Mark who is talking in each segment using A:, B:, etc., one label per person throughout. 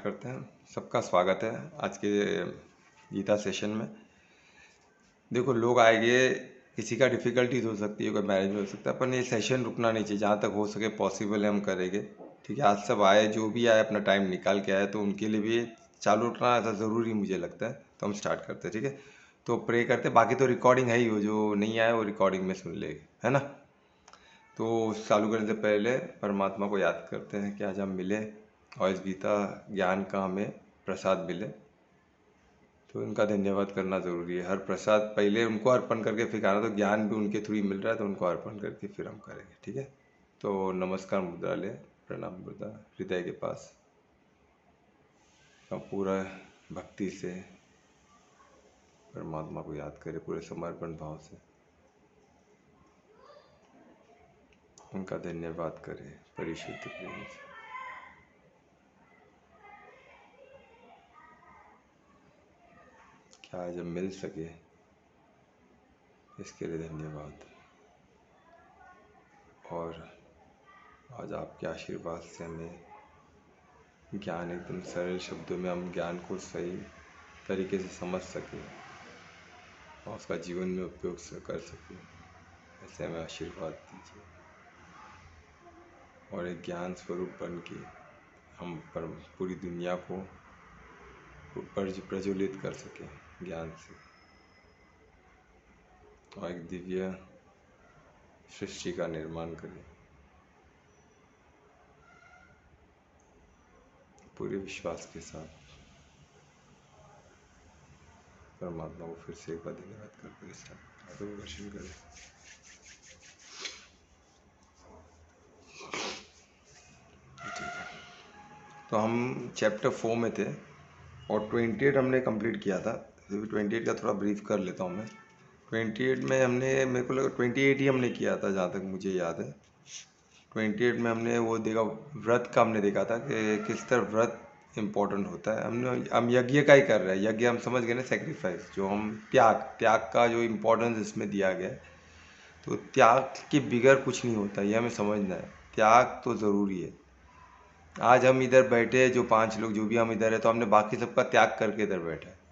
A: करते हैं। सबका स्वागत है आज के गीता सेशन में। देखो, लोग आएंगे, किसी का डिफ़िकल्टीज हो सकती है, कोई मैरिज में हो सकता है, पर ये सेशन रुकना नहीं चाहिए। जहाँ तक हो सके पॉसिबल है हम करेंगे। ठीक है, आज सब आए, जो भी आए अपना टाइम निकाल के आए, तो उनके लिए भी चालू रखना ऐसा ज़रूरी मुझे लगता है। तो हम स्टार्ट करते हैं, ठीक है। तो प्रे करते, बाकी तो रिकॉर्डिंग है ही, वो जो नहीं आए वो रिकॉर्डिंग में सुन लेंगे, है ना। तो चालू करने से पहले परमात्मा को याद करते हैं कि आज हम मिले और इस गीता ज्ञान का हमें प्रसाद मिले, तो उनका धन्यवाद करना ज़रूरी है। हर प्रसाद पहले उनको अर्पण करके फिर खाना, तो ज्ञान भी उनके थ्रू ही मिल रहा है, तो उनको अर्पण करके फिर हम करेंगे, ठीक है। तो नमस्कार मुद्रा ले, प्रणाम मुद्रा हृदय के पास, हम पूरा भक्ति से परमात्मा को याद करें, पूरे समर्पण भाव से उनका धन्यवाद करें परिशुद्ध प्रेम से। क्या आज हम मिल सके, इसके लिए धन्यवाद। और आज आपके आशीर्वाद से हमें ज्ञान एकदम सरल शब्दों में हम ज्ञान को सही तरीके से समझ सके और उसका जीवन में उपयोग कर सके, ऐसे हमें आशीर्वाद दीजिए। और एक ज्ञान स्वरूप बन के हम पर पूरी दुनिया को प्रज्वलित कर सकें ज्ञान से, और एक दिव्य सृष्टि का निर्माण करें पूरे विश्वास के साथ। परमात्मा को फिर से एक बार धन्यवाद करके आगे दर्शन करें। तो हम चैप्टर 4 में थे और 28 हमने कंप्लीट किया था। 28 का थोड़ा ब्रीफ कर लेता हूँ मैं। 28 में हमने, मेरे को लगा 28 ही हमने किया था जहाँ तक मुझे याद है। 28 में हमने वो देखा, व्रत का हमने देखा था कि किस तरह व्रत इम्पोर्टेंट होता है। हम यज्ञ का ही कर रहे हैं। यज्ञ हम समझ गए ना, सेक्रीफाइस, जो हम त्याग का जो इम्पोर्टेंस इसमें दिया गया है। तो त्याग के बिगैर कुछ नहीं होता, ये हमें समझना है। त्याग तो ज़रूरी है। आज हम इधर बैठे, जो 5 लोग जो भी हम इधर है, तो हमने बाकी सबका त्याग करके इधर बैठा है।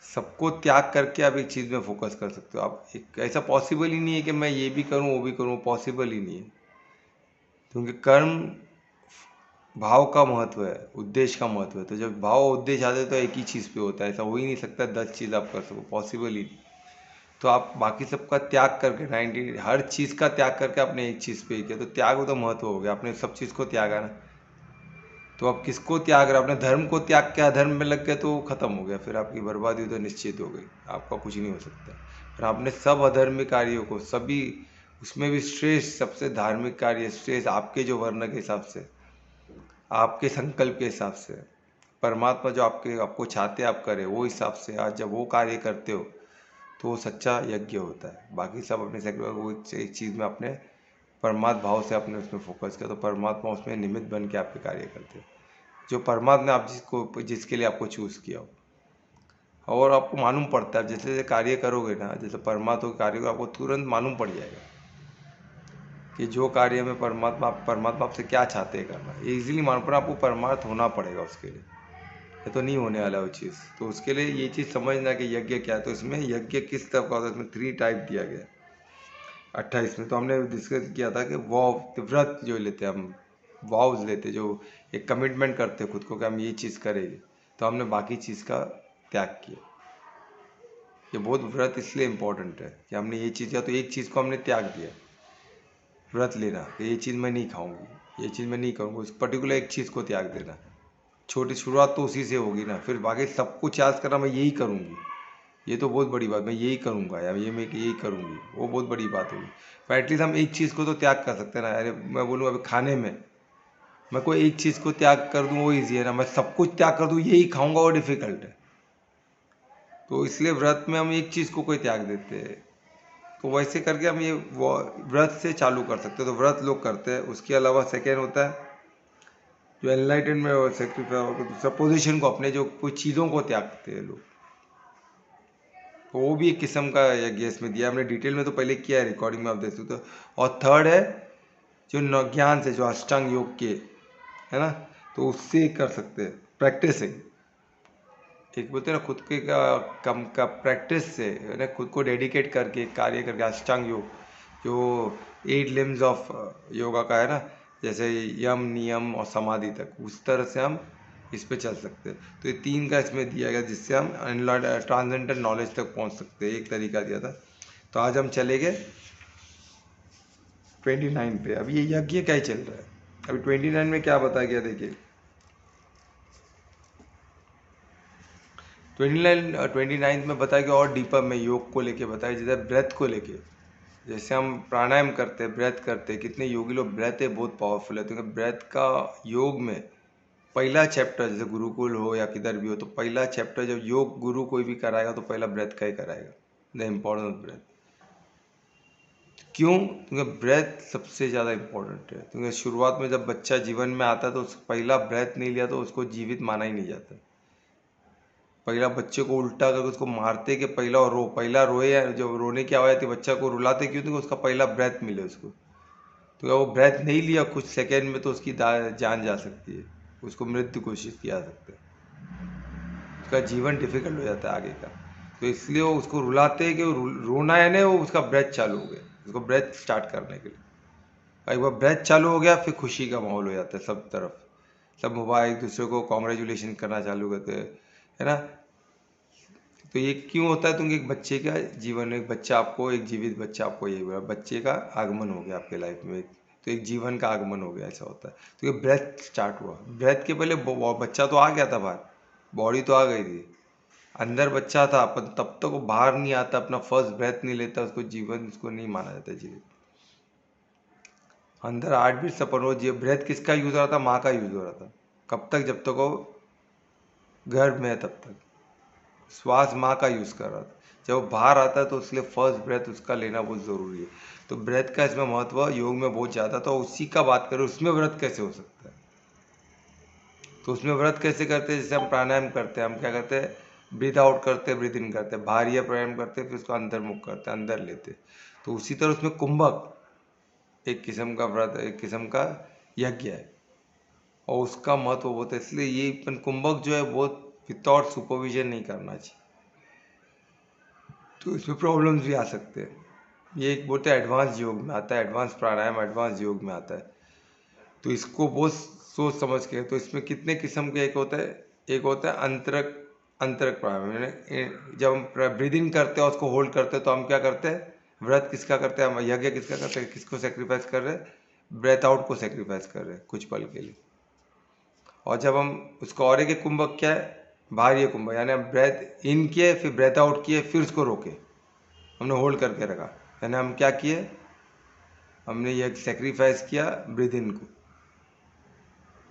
A: सबको त्याग करके आप एक चीज़ में फोकस कर सकते हो। आप एक ऐसा पॉसिबल ही नहीं है कि मैं ये भी करूं वो भी करूं, पॉसिबल ही नहीं है। क्योंकि कर्म भाव का महत्व है, उद्देश्य का महत्व है। तो जब भाव उद्देश्य आते हैं तो एक ही चीज़ पे होता है। ऐसा हो ही नहीं सकता 10 चीज़ आप कर सको, पॉसिबल ही नहीं। तो आप बाकी सबका त्याग करके, 90 हर चीज़ का त्याग करके आपने एक चीज़ पे ही किया, तो त्याग तो महत्व हो गया। आपने सब चीज़ को त्यागा ना। तो आप किसको त्याग रहे, अपने धर्म को त्याग के अधर्म में लग गए तो खत्म हो गया, फिर आपकी बर्बादी तो निश्चित हो गई, आपका कुछ नहीं हो सकता। पर आपने सब अधर्मिक कार्यों को, सभी, उसमें भी श्रेष्ठ, सबसे धार्मिक कार्य श्रेष्ठ, आपके जो वर्ण के हिसाब से, आपके संकल्प के हिसाब से, परमात्मा जो आपको चाहते आप करें वो हिसाब से, आज जब वो कार्य करते हो तो वो सच्चा यज्ञ होता है। बाकी सब अपने सेक्युलर वो एक चीज़ में अपने परमात्मा भाव से अपने उसमें फोकस किया, तो परमात्मा उसमें निमित्त बन के आपके कार्य करते हैं। जो परमात्मा ने आप जिसके लिए आपको चूज़ किया हो, और आपको मालूम पड़ता है जैसे जैसे कार्य करोगे ना, जैसे परमात्मा के कार्य को आपको तुरंत मालूम पड़ जाएगा कि जो कार्य में परमात्मा आपसे क्या चाहते हैं करना। ईजिली मालूम पड़ा, आपको परमार्थ होना पड़ेगा उसके लिए, ये तो नहीं होने वाला वो चीज़। तो उसके लिए ये चीज़ समझना कि यज्ञ क्या है। तो इसमें यज्ञ किस तरह का होता है, इसमें 3 टाइप दिया गया है 28 में। तो हमने डिस्कस किया था कि व्रत जो लेते हैं हम, वाव्स लेते, जो एक कमिटमेंट करते खुद को कि हम ये चीज़ करेंगे, तो हमने बाकी चीज़ का त्याग किया। ये बहुत व्रत इसलिए इम्पोर्टेंट है कि हमने ये चीज़ किया, तो एक चीज़ को हमने त्याग दिया। व्रत लेना कि ये चीज़ मैं नहीं खाऊंगी, ये चीज़ मैं नहीं करूँगा, उस पर्टिकुलर एक चीज़ को त्याग देना। छोटी शुरुआत तो उसी से होगी ना, फिर बाकी सब कुछ याद करना मैं यही करूँगी, ये तो बहुत बड़ी बात, मैं यही करूँगा या ये मैं यही करूँगी, वो बहुत बड़ी बात होगी। पर एटलीस्ट हम एक चीज़ को तो त्याग कर सकते हैं ना। अरे मैं बोलूँ अभी खाने में मैं कोई एक चीज़ को त्याग कर दूँ वो ईजी है ना, मैं सब कुछ त्याग कर दूँ यही खाऊँगा वो डिफ़िकल्ट है। तो इसलिए व्रत में हम एक चीज़ को कोई त्याग देते हैं। तो वैसे करके हम ये व्रत से चालू कर सकते हैं। तो व्रत लोग करते हैं। उसके अलावा सेकेंड होता है जो एनलाइटनमेंट और सेक्रीफाइस, सपोजिशन को, अपने जो कुछ चीज़ों को त्यागते हैं लोग, तो वो भी एक किस्म का यज्ञ इसमें दिया हमने। डिटेल में तो पहले किया है, रिकॉर्डिंग में आप देख सकते हो। और थर्ड है जो ज्ञान से, जो अष्टांग योग के है ना, तो उससे कर सकते हैं प्रैक्टिसिंग। एक बोलते हैं ना खुद के कम का प्रैक्टिस से, यानी खुद को डेडिकेट करके कार्य करके, अष्टांग योग जो 8 लिम्स ऑफ योगा का है ना, जैसे यम नियम और समाधि तक, उस तरह से हम इस पे चल सकते हैं। तो ये 3 का इसमें दिया गया जिससे हम ट्रांसेंडेंटल नॉलेज तक पहुंच सकते हैं, एक तरीका दिया था। तो आज हम चले गए 29 पे। अभी ये यज्ञ क्या ही चल रहा है। अभी 29 में क्या बताया गया देखिए। 29 में बताया गया और डीपर में योग को लेके बताया, जैसे ब्रेथ को लेके। जैसे हम प्राणायाम करते हैं, ब्रेथ करते हैं, कितने योगी लोग ब्रेथ है बहुत पावरफुल है। तो ब्रेथ का योग में पहला चैप्टर, जैसे गुरुकुल हो या किधर भी हो, तो पहला चैप्टर जब योग गुरु कोई भी कराएगा तो पहला ब्रेथ का ही कराएगा, द इम्पोर्टेंस ऑफ ब्रेथ। क्यों? क्योंकि ब्रेथ सबसे ज़्यादा इम्पोर्टेंट है। क्योंकि शुरुआत में जब बच्चा जीवन में आता है तो पहला ब्रेथ नहीं लिया तो उसको जीवित माना ही नहीं जाता। पहला बच्चे को उल्टा करके उसको मारते कि पहला रोए, या जब रोने की आवाज़ आती है बच्चा को रुलाते क्यों? तो उसका पहला ब्रेथ मिले उसको। तो अगर वो ब्रेथ नहीं लिया कुछ सेकेंड में तो उसकी जान जा सकती है, उसको मृत्यु घोषित किया जा सकता है, उसका जीवन डिफिकल्ट हो जाता है आगे का। तो इसलिए वो उसको रुलाते हैं कि रोना है ना, वो उसका ब्रेथ चालू हो गया, उसको ब्रेथ स्टार्ट करने के लिए। एक बार ब्रेथ चालू हो गया फिर खुशी का माहौल हो जाता है सब तरफ, सब मोबाइल एक दूसरे को कॉन्ग्रेचुलेशन करना चालू करते हैं, है ना। तो ये क्यों होता है? क्योंकि एक बच्चे का जीवन, एक बच्चा आपको, एक जीवित बच्चा आपको, ये हुआ बच्चे का आगमन हो गया आपके लाइफ में, तो एक जीवन का आगमन हो गया, ऐसा होता है। तो ये ब्रेथ स्टार्ट हुआ, ब्रेथ के पहले बच्चा तो आ गया था बाहर, बॉडी तो आ गई थी, अंदर बच्चा था, पर तब तक वो बाहर नहीं आता, अपना फर्स्ट ब्रेथ नहीं लेता, उसको जीवन, उसको नहीं माना जाता जीवित। अंदर 8 बीट सपन हो, ब्रेथ किसका यूज हो रहा था? माँ का यूज हो रहा था। कब तक? जब तक वो गर्भ में है तब तक श्वास माँ का यूज़ कर रहा था। जब वो बाहर आता है तो इसलिए फर्स्ट ब्रेथ उसका लेना बहुत ज़रूरी है। तो ब्रेथ का इसमें महत्व योग में बहुत ज़्यादा। तो उसी का बात करें, उसमें व्रत कैसे हो सकता है? तो उसमें व्रत कैसे करते हैं? जैसे हम प्राणायाम करते हैं, हम क्या करते हैं? ब्रीथ आउट करते हैं, ब्रीथ इन करते हैं, बाहरी प्राणायाम करते हैं, फिर उसको अंतर्मुख करते हैं, अंदर लेते हैं। तो उसी तरह उसमें कुंभक एक किस्म का व्रत, एक किस्म का यज्ञ है, और उसका महत्व बहुत है। इसलिए ये कुंभक जो है बहुत विदाउट सुपरविजन नहीं करना चाहिए, तो इसमें प्रॉब्लम्स भी आ सकते हैं। ये एक बोलते हैं एडवांस योग में आता है, एडवांस प्राणायाम एडवांस योग में आता है। तो इसको बहुत सोच समझ के, तो इसमें कितने किस्म के एक होता है, एक होता है अंतरक, अंतरक प्राणायाम, यानी जब हम ब्रीद इन करते हैं, उसको होल्ड करते हैं, तो हम क्या करते हैं? व्रत किसका करते हैं? हम यज्ञ किसका करते हैं? किसको सेक्रीफाइस कर रहे हैं? ब्रेथ आउट को सेक्रीफाइस कर रहे हैं कुछ पल के लिए। और जब हम उसको, और एक कुंभक क्या है? बाहरी कुंभक, यानी हम ब्रेथ इन किए, फिर ब्रेथ आउट किए, फिर उसको रोके, हमने होल्ड करके रखा, यानी हम क्या किए? हमने ये सेक्रीफाइस किया ब्रीद इन को।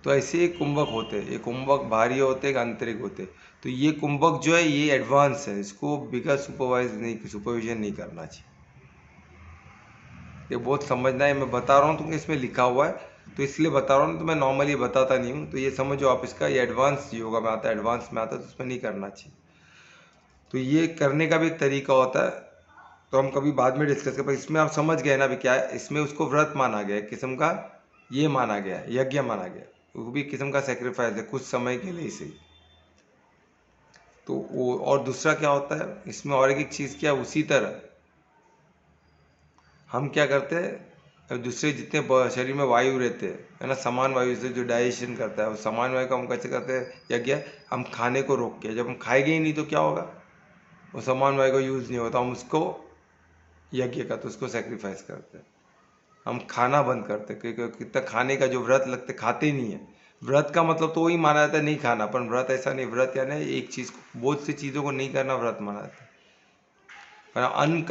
A: तो ऐसे ही कुंभक होते हैं, ये कुंभक बाहरी होते हैं, आंतरिक होते हैं। तो ये कुंभक जो है ये एडवांस है, इसको बिगर सुपरविजन नहीं करना चाहिए। ये बहुत समझना है, मैं बता रहा हूँ क्योंकि इसमें लिखा हुआ है, तो इसलिए बता रहा हूँ, तो मैं नॉर्मली बताता नहीं हूँ। तो ये समझो आप, इसका ये एडवांस योगा में आता है, एडवांस में आता है, तो उसमें नहीं करना चाहिए। तो ये करने का भी एक तरीका होता है, तो हम कभी बाद में डिस्कस करें। इसमें आप समझ गए ना भी क्या है? इसमें उसको व्रत माना गया, एक किस्म का ये माना गया, यज्ञ माना गया, वो भी किस्म का सेक्रीफाइस है कुछ समय के लिए सही। तो वो, और दूसरा क्या होता है इसमें, और एक चीज़ क्या, उसी तरह हम क्या करते हैं? अब दूसरे जितने शरीर में वायु रहते हैं, है ना, समान वायु से जो डाइजेशन करता है, वो समान वायु का हम कैसे करते हैं? यज्ञ। हम खाने को रोक के, जब हम खाएंगे ही नहीं तो क्या होगा? वो समान वायु का यूज़ नहीं होता, हम उसको यज्ञ का, तो उसको सेक्रीफाइस करते हैं, हम खाना बंद करते हैं। क्योंकि कितना खाने का जो व्रत लगते, खाते ही नहीं है। व्रत का मतलब तो वही माना जाता है नहीं खाना, पर व्रत ऐसा नहीं। व्रत यानी एक चीज़, बहुत सी चीज़ों को नहीं करना व्रत माना जाता है। पर अन्न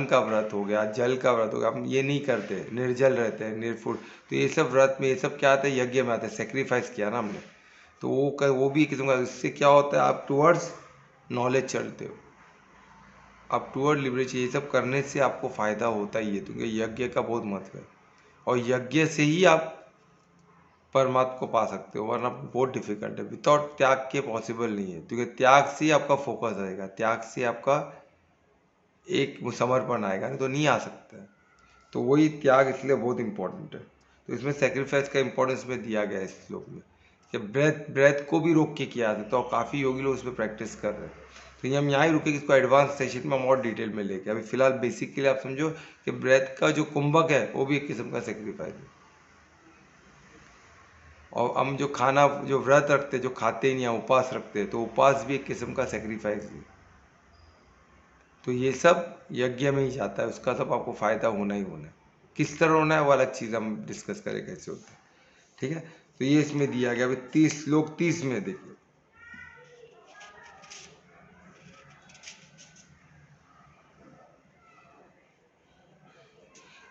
A: का व्रत हो गया, जल का व्रत हो गया, हम ये नहीं करते, निर्जल रहते हैं, निर्फुट। तो ये सब व्रत में, ये सब क्या आता है? यज्ञ में आता है, सेक्रीफाइस किया ना हमने। तो वो भी किस्म का, इससे क्या होता है? आप टूवर्ड्स नॉलेज चलते हो, आप टूवर्ड लिबरेशन, ये सब करने से आपको फ़ायदा होता ही है, क्योंकि यज्ञ का बहुत महत्व है। और यज्ञ से ही आप परमात्मा को पा सकते हो, वरना बहुत डिफिकल्ट है। विदाउट त्याग के पॉसिबल नहीं है, क्योंकि त्याग से ही आपका फोकस आएगा, त्याग से आपका एक समर्पण आएगा, नहीं तो नहीं आ सकता है। तो वही त्याग इसलिए बहुत इंपॉर्टेंट है। तो इसमें सेक्रीफाइस का इंपॉर्टेंस में दिया गया है इस श्लोक में। कि ब्रेथ ब्रेथ को भी रोक के किया जाता है, तो काफ़ी योगी लोग उस पर प्रैक्टिस कर रहे हैं। तो ये हम यहाँ ही रुके कि इसको एडवांस सेशन में हम और डिटेल में लेके, अभी फिलहाल बेसिक के लिए आप समझो कि ब्रेथ का जो कुंभक है वो भी एक किस्म का सेक्रीफाइस है। और हम जो खाना जो व्रत रखते, जो खाते नहीं, उपवास रखते, तो उपवास भी एक किस्म का सेक्रीफाइस है। तो ये सब यज्ञ में ही जाता है, उसका सब आपको फायदा होना ही होना है। किस तरह होना है वो अलग चीज़ हम डिस्कस करें कैसे होता है, ठीक है। तो ये इसमें दिया गया। अभी 30 श्लोक 30 में देखिए,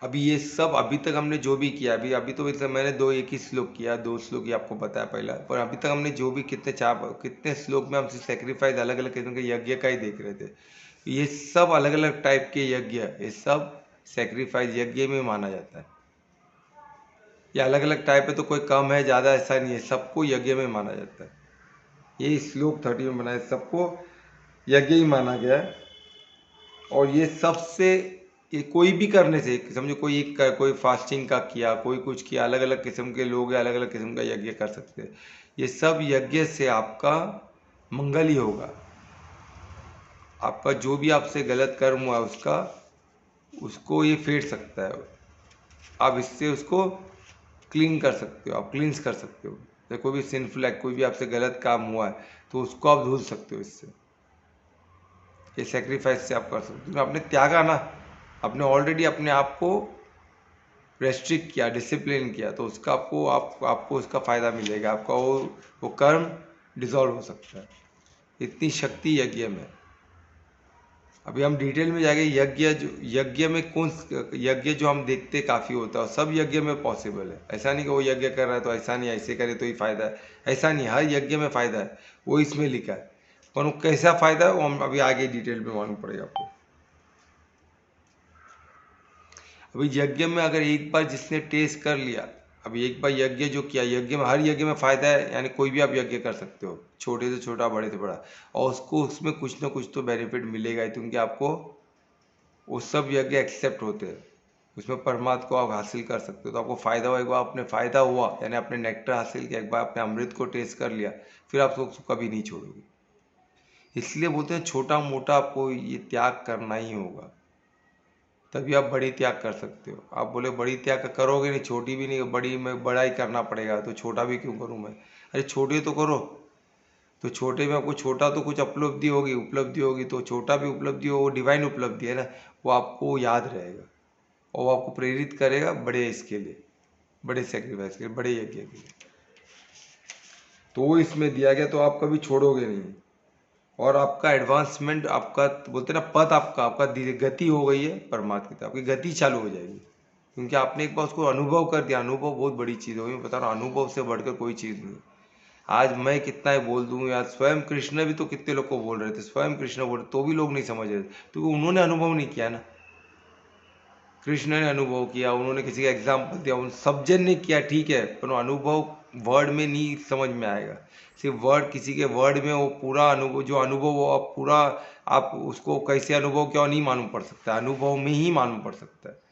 A: अभी ये सब अभी तक हमने जो भी किया, अभी अभी तो मतलब मैंने दो एक ही श्लोक किया, 2 श्लोक ही आपको बताया पहला, पर अभी तक हमने जो भी कितने श्लोक में हम सेक्रीफाइस अलग अलग किस्म के यज्ञ का ही देख रहे थे। ये सब अलग अलग टाइप के यज्ञ, ये सब सेक्रीफाइस यज्ञ में माना जाता है। ये अलग अलग टाइप है, तो कोई कम है ज़्यादा ऐसा नहीं है, सबको यज्ञ में माना जाता है। ये श्लोक 30 में बनाया, सबको यज्ञ ही माना गया है। और ये सबसे, ये कोई भी करने से, समझो कोई कोई फास्टिंग का किया, कोई कुछ किया, अलग अलग किस्म के लोग अलग अलग किस्म का यज्ञ कर सकते हैं। ये सब यज्ञ से आपका मंगल ही होगा। आपका जो भी आपसे गलत कर्म हुआ उसका, उसको ये फेर सकता है। आप इससे उसको क्लीन कर सकते हो, आप क्लींस कर सकते हो। जैसे कोई भी सिंफुल एक्ट, कोई भी आपसे गलत काम हुआ है तो उसको आप धुल सकते हो इससे। ये सेक्रीफाइस से आप कर सकते हो। आपने त्यागा ना, आपने ऑलरेडी अपने आप को रेस्ट्रिक्ट किया, डिसिप्लिन किया, तो उसका आपको उसका फायदा मिलेगा। आपका वो कर्म डिसॉल्व हो सकता है। इतनी शक्ति यज्ञ में। अभी हम डिटेल में जाएंगे। यज्ञ में कौन यज्ञ जो हम देखते काफ़ी होता है, सब यज्ञ में पॉसिबल है। ऐसा नहीं कि वो यज्ञ कर रहा है तो ऐसा नहीं, ऐसे करे तो ही फायदा है, ऐसा नहीं। हर यज्ञ में फायदा है, वो इसमें लिखा है। पर वो कैसा फायदा है वो हम अभी आगे डिटेल में मालूम पड़ेगा आपको। अभी यज्ञ में अगर एक बार जिसने टेस्ट कर लिया, अभी एक बार यज्ञ जो किया, यज्ञ में हर यज्ञ में फायदा है, यानी कोई भी आप यज्ञ कर सकते हो, छोटे से छोटा, बड़े से बड़ा, और उसको उसमें कुछ ना कुछ तो बेनिफिट मिलेगा ही, क्योंकि आपको वो सब यज्ञ एक्सेप्ट होते हैं, उसमें परमात्मा को आप हासिल कर सकते हो। तो आपको फायदा हुआ, एक बार आपने फायदा हुआ, यानी आपने नेक्टर हासिल किया, एक बार आपने अमृत को टेस्ट कर लिया, फिर आप उसको कभी नहीं छोड़ोगे। इसलिए बोलते हैं छोटा मोटा आपको ये त्याग करना ही होगा, तभी आप बड़ी त्याग कर सकते हो। आप बोले बड़ी त्याग करोगे नहीं, छोटी भी नहीं, बड़ी में बड़ा ही करना पड़ेगा, तो छोटा भी क्यों करूं मैं? अरे छोटे तो करो। तो छोटे में आपको छोटा तो कुछ उपलब्धि होगी, तो छोटा भी उपलब्धि हो, वो डिवाइन उपलब्धि है ना, वो आपको याद रहेगा और वो आपको प्रेरित करेगा बड़े इसके लिए, बड़े सेक्रीफाइस के लिए, बड़े यज्ञ के लिए। तो वो इसमें दिया गया, तो आप कभी छोड़ोगे नहीं। और आपका एडवांसमेंट, आपका बोलते ना पथ, आपका गति हो गई है परमात्मा की तरफ, आपकी गति चालू हो जाएगी, क्योंकि आपने एक बार उसको अनुभव कर दिया। अनुभव बहुत बड़ी चीज़ होगी, मैं बता रहा हूँ, अनुभव से बढ़कर कोई चीज़ नहीं। आज मैं कितना ही बोल दूँ यार, स्वयं कृष्ण भी तो कितने लोग को बोल रहे थे, स्वयं कृष्ण बोल रहे तो भी लोग नहीं समझ रहे थे, क्योंकि उन्होंने अनुभव नहीं किया ना। कृष्ण ने अनुभव किया, उन्होंने किसी का एग्जाम्पल दिया, उन सब जन ने किया, ठीक है, पर अनुभव वर्ड में नहीं समझ में आएगा। सिर्फ वर्ड, किसी के वर्ड में वो पूरा अनुभव, जो अनुभव वो आप पूरा, आप उसको कैसे अनुभव किया नहीं मालूम पड़ सकता, अनुभव में ही मालूम पड़ सकता है।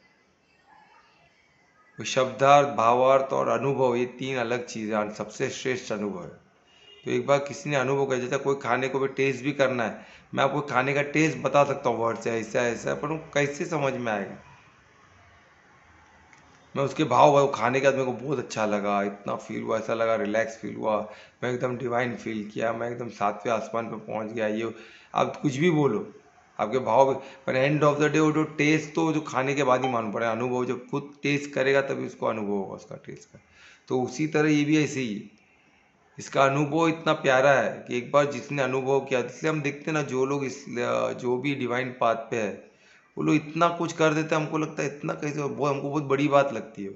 A: शब्दार्थ, भावार्थ और अनुभव, ये 3 अलग चीज़ें, सबसे श्रेष्ठ अनुभव है। तो एक बार किसी ने अनुभव किया, जैसा कोई खाने को भी टेस्ट भी करना है, मैं आपको खाने का टेस्ट बता सकता हूँ वर्ड से, ऐसा ऐसा, पर वो कैसे समझ में आएगा? मैं उसके भाव भाव खाने के बाद मेरे को बहुत अच्छा लगा, इतना फील हुआ, ऐसा लगा रिलैक्स फील हुआ, मैं एकदम डिवाइन फील किया, मैं एकदम 7वें आसमान पे पहुंच गया। ये आप कुछ भी बोलो, आपके भाव, पर एंड ऑफ द डे वो जो टेस्ट तो जो खाने के बाद ही मालूम पड़ेगा। अनुभव जब खुद टेस्ट करेगा तभी उसको अनुभव होगा उसका टेस्ट का। तो उसी तरह ये भी ऐसे ही, इसका अनुभव इतना प्यारा है कि एक बार जिसने अनुभव किया, इसलिए हम देखते हैं ना, जो लोग जो भी डिवाइन पाथ पे है, वो लोग इतना कुछ कर देते हैं, हमको लगता है इतना कैसे, वो हमको बहुत बड़ी बात लगती है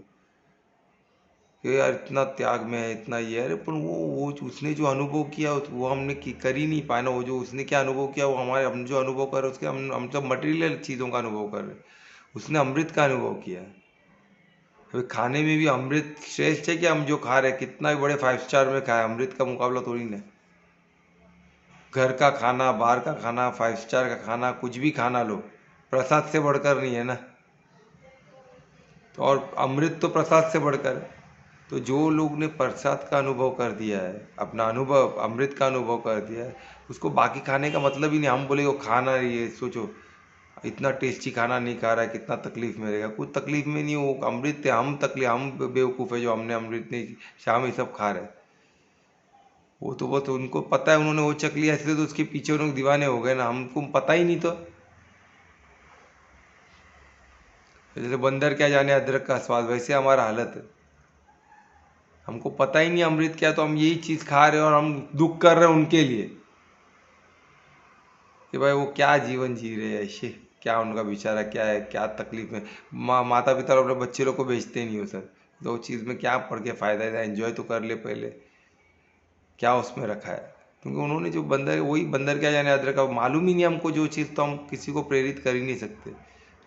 A: कि यार इतना त्याग में है, इतना ये है। अरे पर वो उसने जो अनुभव किया वो हमने कर ही नहीं पाया ना। वो जो उसने क्या अनुभव किया, वो हम जो अनुभव कर रहे हैं उसके, हम सब मटेरियल चीज़ों का अनुभव कर रहे हैं, उसने अमृत का अनुभव किया है। अभी खाने में भी अमृत श्रेष्ठ है कि हम जो खा रहे हैं, कितना भी बड़े 5 स्टार में खाए, अमृत का मुकाबला थोड़ी ना। घर का खाना, बाहर का खाना, 5 स्टार का खाना, कुछ भी खाना लो, प्रसाद से बढ़कर नहीं है ना। तो और अमृत तो प्रसाद से बढ़कर है। तो जो लोग ने प्रसाद का अनुभव कर दिया है, अपना अनुभव अमृत का अनुभव कर दिया है, उसको बाकी खाने का मतलब ही नहीं। हम बोले वो खाना ये सोचो इतना टेस्टी खाना नहीं खा रहा है, कितना तकलीफ में रहेगा। कुछ तकलीफ में नहीं, वो अमृत है। हम बेवकूफ़ है जो हमने अमृत नहीं शाम ये सब खा रहे हैं। वो तो बहुत उनको पता है, उन्होंने वो चख लिया, इसलिए तो उसके पीछे उन लोग दीवाने हो गए ना। हमको पता ही नहीं। तो जैसे बंदर क्या जाने अदरक का स्वाद, वैसे हमारा हालत है। हमको पता ही नहीं अमृत क्या, तो हम यही चीज़ खा रहे हैं और हम दुख कर रहे हैं उनके लिए कि भाई वो क्या जीवन जी रहे हैं ऐसे, क्या उनका बेचारा क्या है, क्या तकलीफ में। माता पिता अपने बच्चे लोग को बेचते नहीं हो सर। तो उस चीज़ में क्या पढ़ के फ़ायदा है, एंजॉय तो कर ले पहले, क्या उसमें रखा है। क्योंकि उन्होंने जो बंदर, वही बंदर क्या जाने अदरक का, मालूम ही नहीं हमको जो चीज़, तो हम किसी को प्रेरित कर ही नहीं सकते,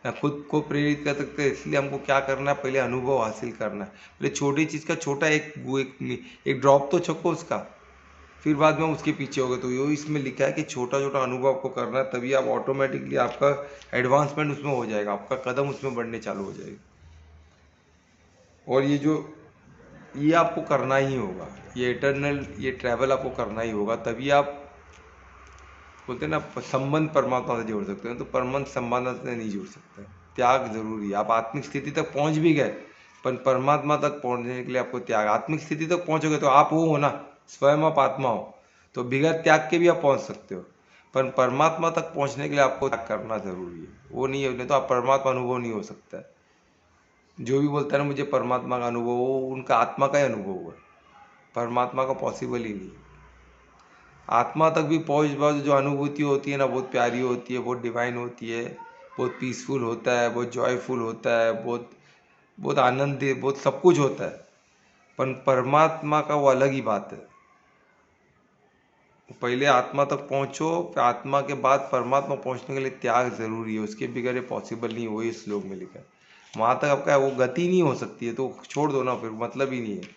A: ना खुद को प्रेरित कर सकते। इसलिए हमको क्या करना है, पहले अनुभव हासिल करना है। पहले छोटी चीज़ का छोटा एक ड्रॉप तो छको उसका, फिर बाद में उसके पीछे हो गए। तो यो इसमें लिखा है कि छोटा छोटा अनुभव आपको करना है, तभी आप ऑटोमेटिकली आपका एडवांसमेंट उसमें हो जाएगा, आपका कदम उसमें बढ़ने चालू हो जाएगा। और ये आपको करना ही होगा, ये इटर्नल ये ट्रैवल आपको करना ही होगा, तभी आप बोलते हैं ना संबंध परमात्मा से जोड़ सकते हैं। तो परमात्मा संबंध से नहीं जुड़ सकते। त्याग जरूरी है। आप आत्मिक स्थिति तक पहुंच भी गए, पर परमात्मा तक पहुंचने के लिए आपको त्याग, आत्मिक स्थिति तक पहुंचोगे तो आप वो हो ना, स्वयं आप आत्मा हो, तो बिगैर त्याग के भी आप पहुंच सकते हो। पर परमात्मा तक पहुंचने के लिए आपको त्याग करना जरूरी है। वो नहीं है, नहीं तो आप परमात्मा अनुभव नहीं हो सकता है। जो भी बोलता है ना मुझे परमात्मा का अनुभव हो, उनका आत्मा का ही अनुभव हुआ, परमात्मा का पॉसिबल ही नहीं है। आत्मा तक भी पहुँच पाओ, जो अनुभूति होती है ना, बहुत प्यारी होती है, बहुत डिवाइन होती है, बहुत पीसफुल होता है, बहुत जॉयफुल होता है, बहुत बहुत आनंद, बहुत सब कुछ होता है। पर परमात्मा का वो अलग ही बात है। पहले आत्मा तक पहुँचो, फिर आत्मा के बाद परमात्मा पहुँचने के लिए त्याग जरूरी है, उसके बगैर ये पॉसिबल नहीं। वही श्लोक में लिखा है। वहाँ तक आपका वो गति नहीं हो सकती है, तो छोड़ दो ना, फिर मतलब ही नहीं है।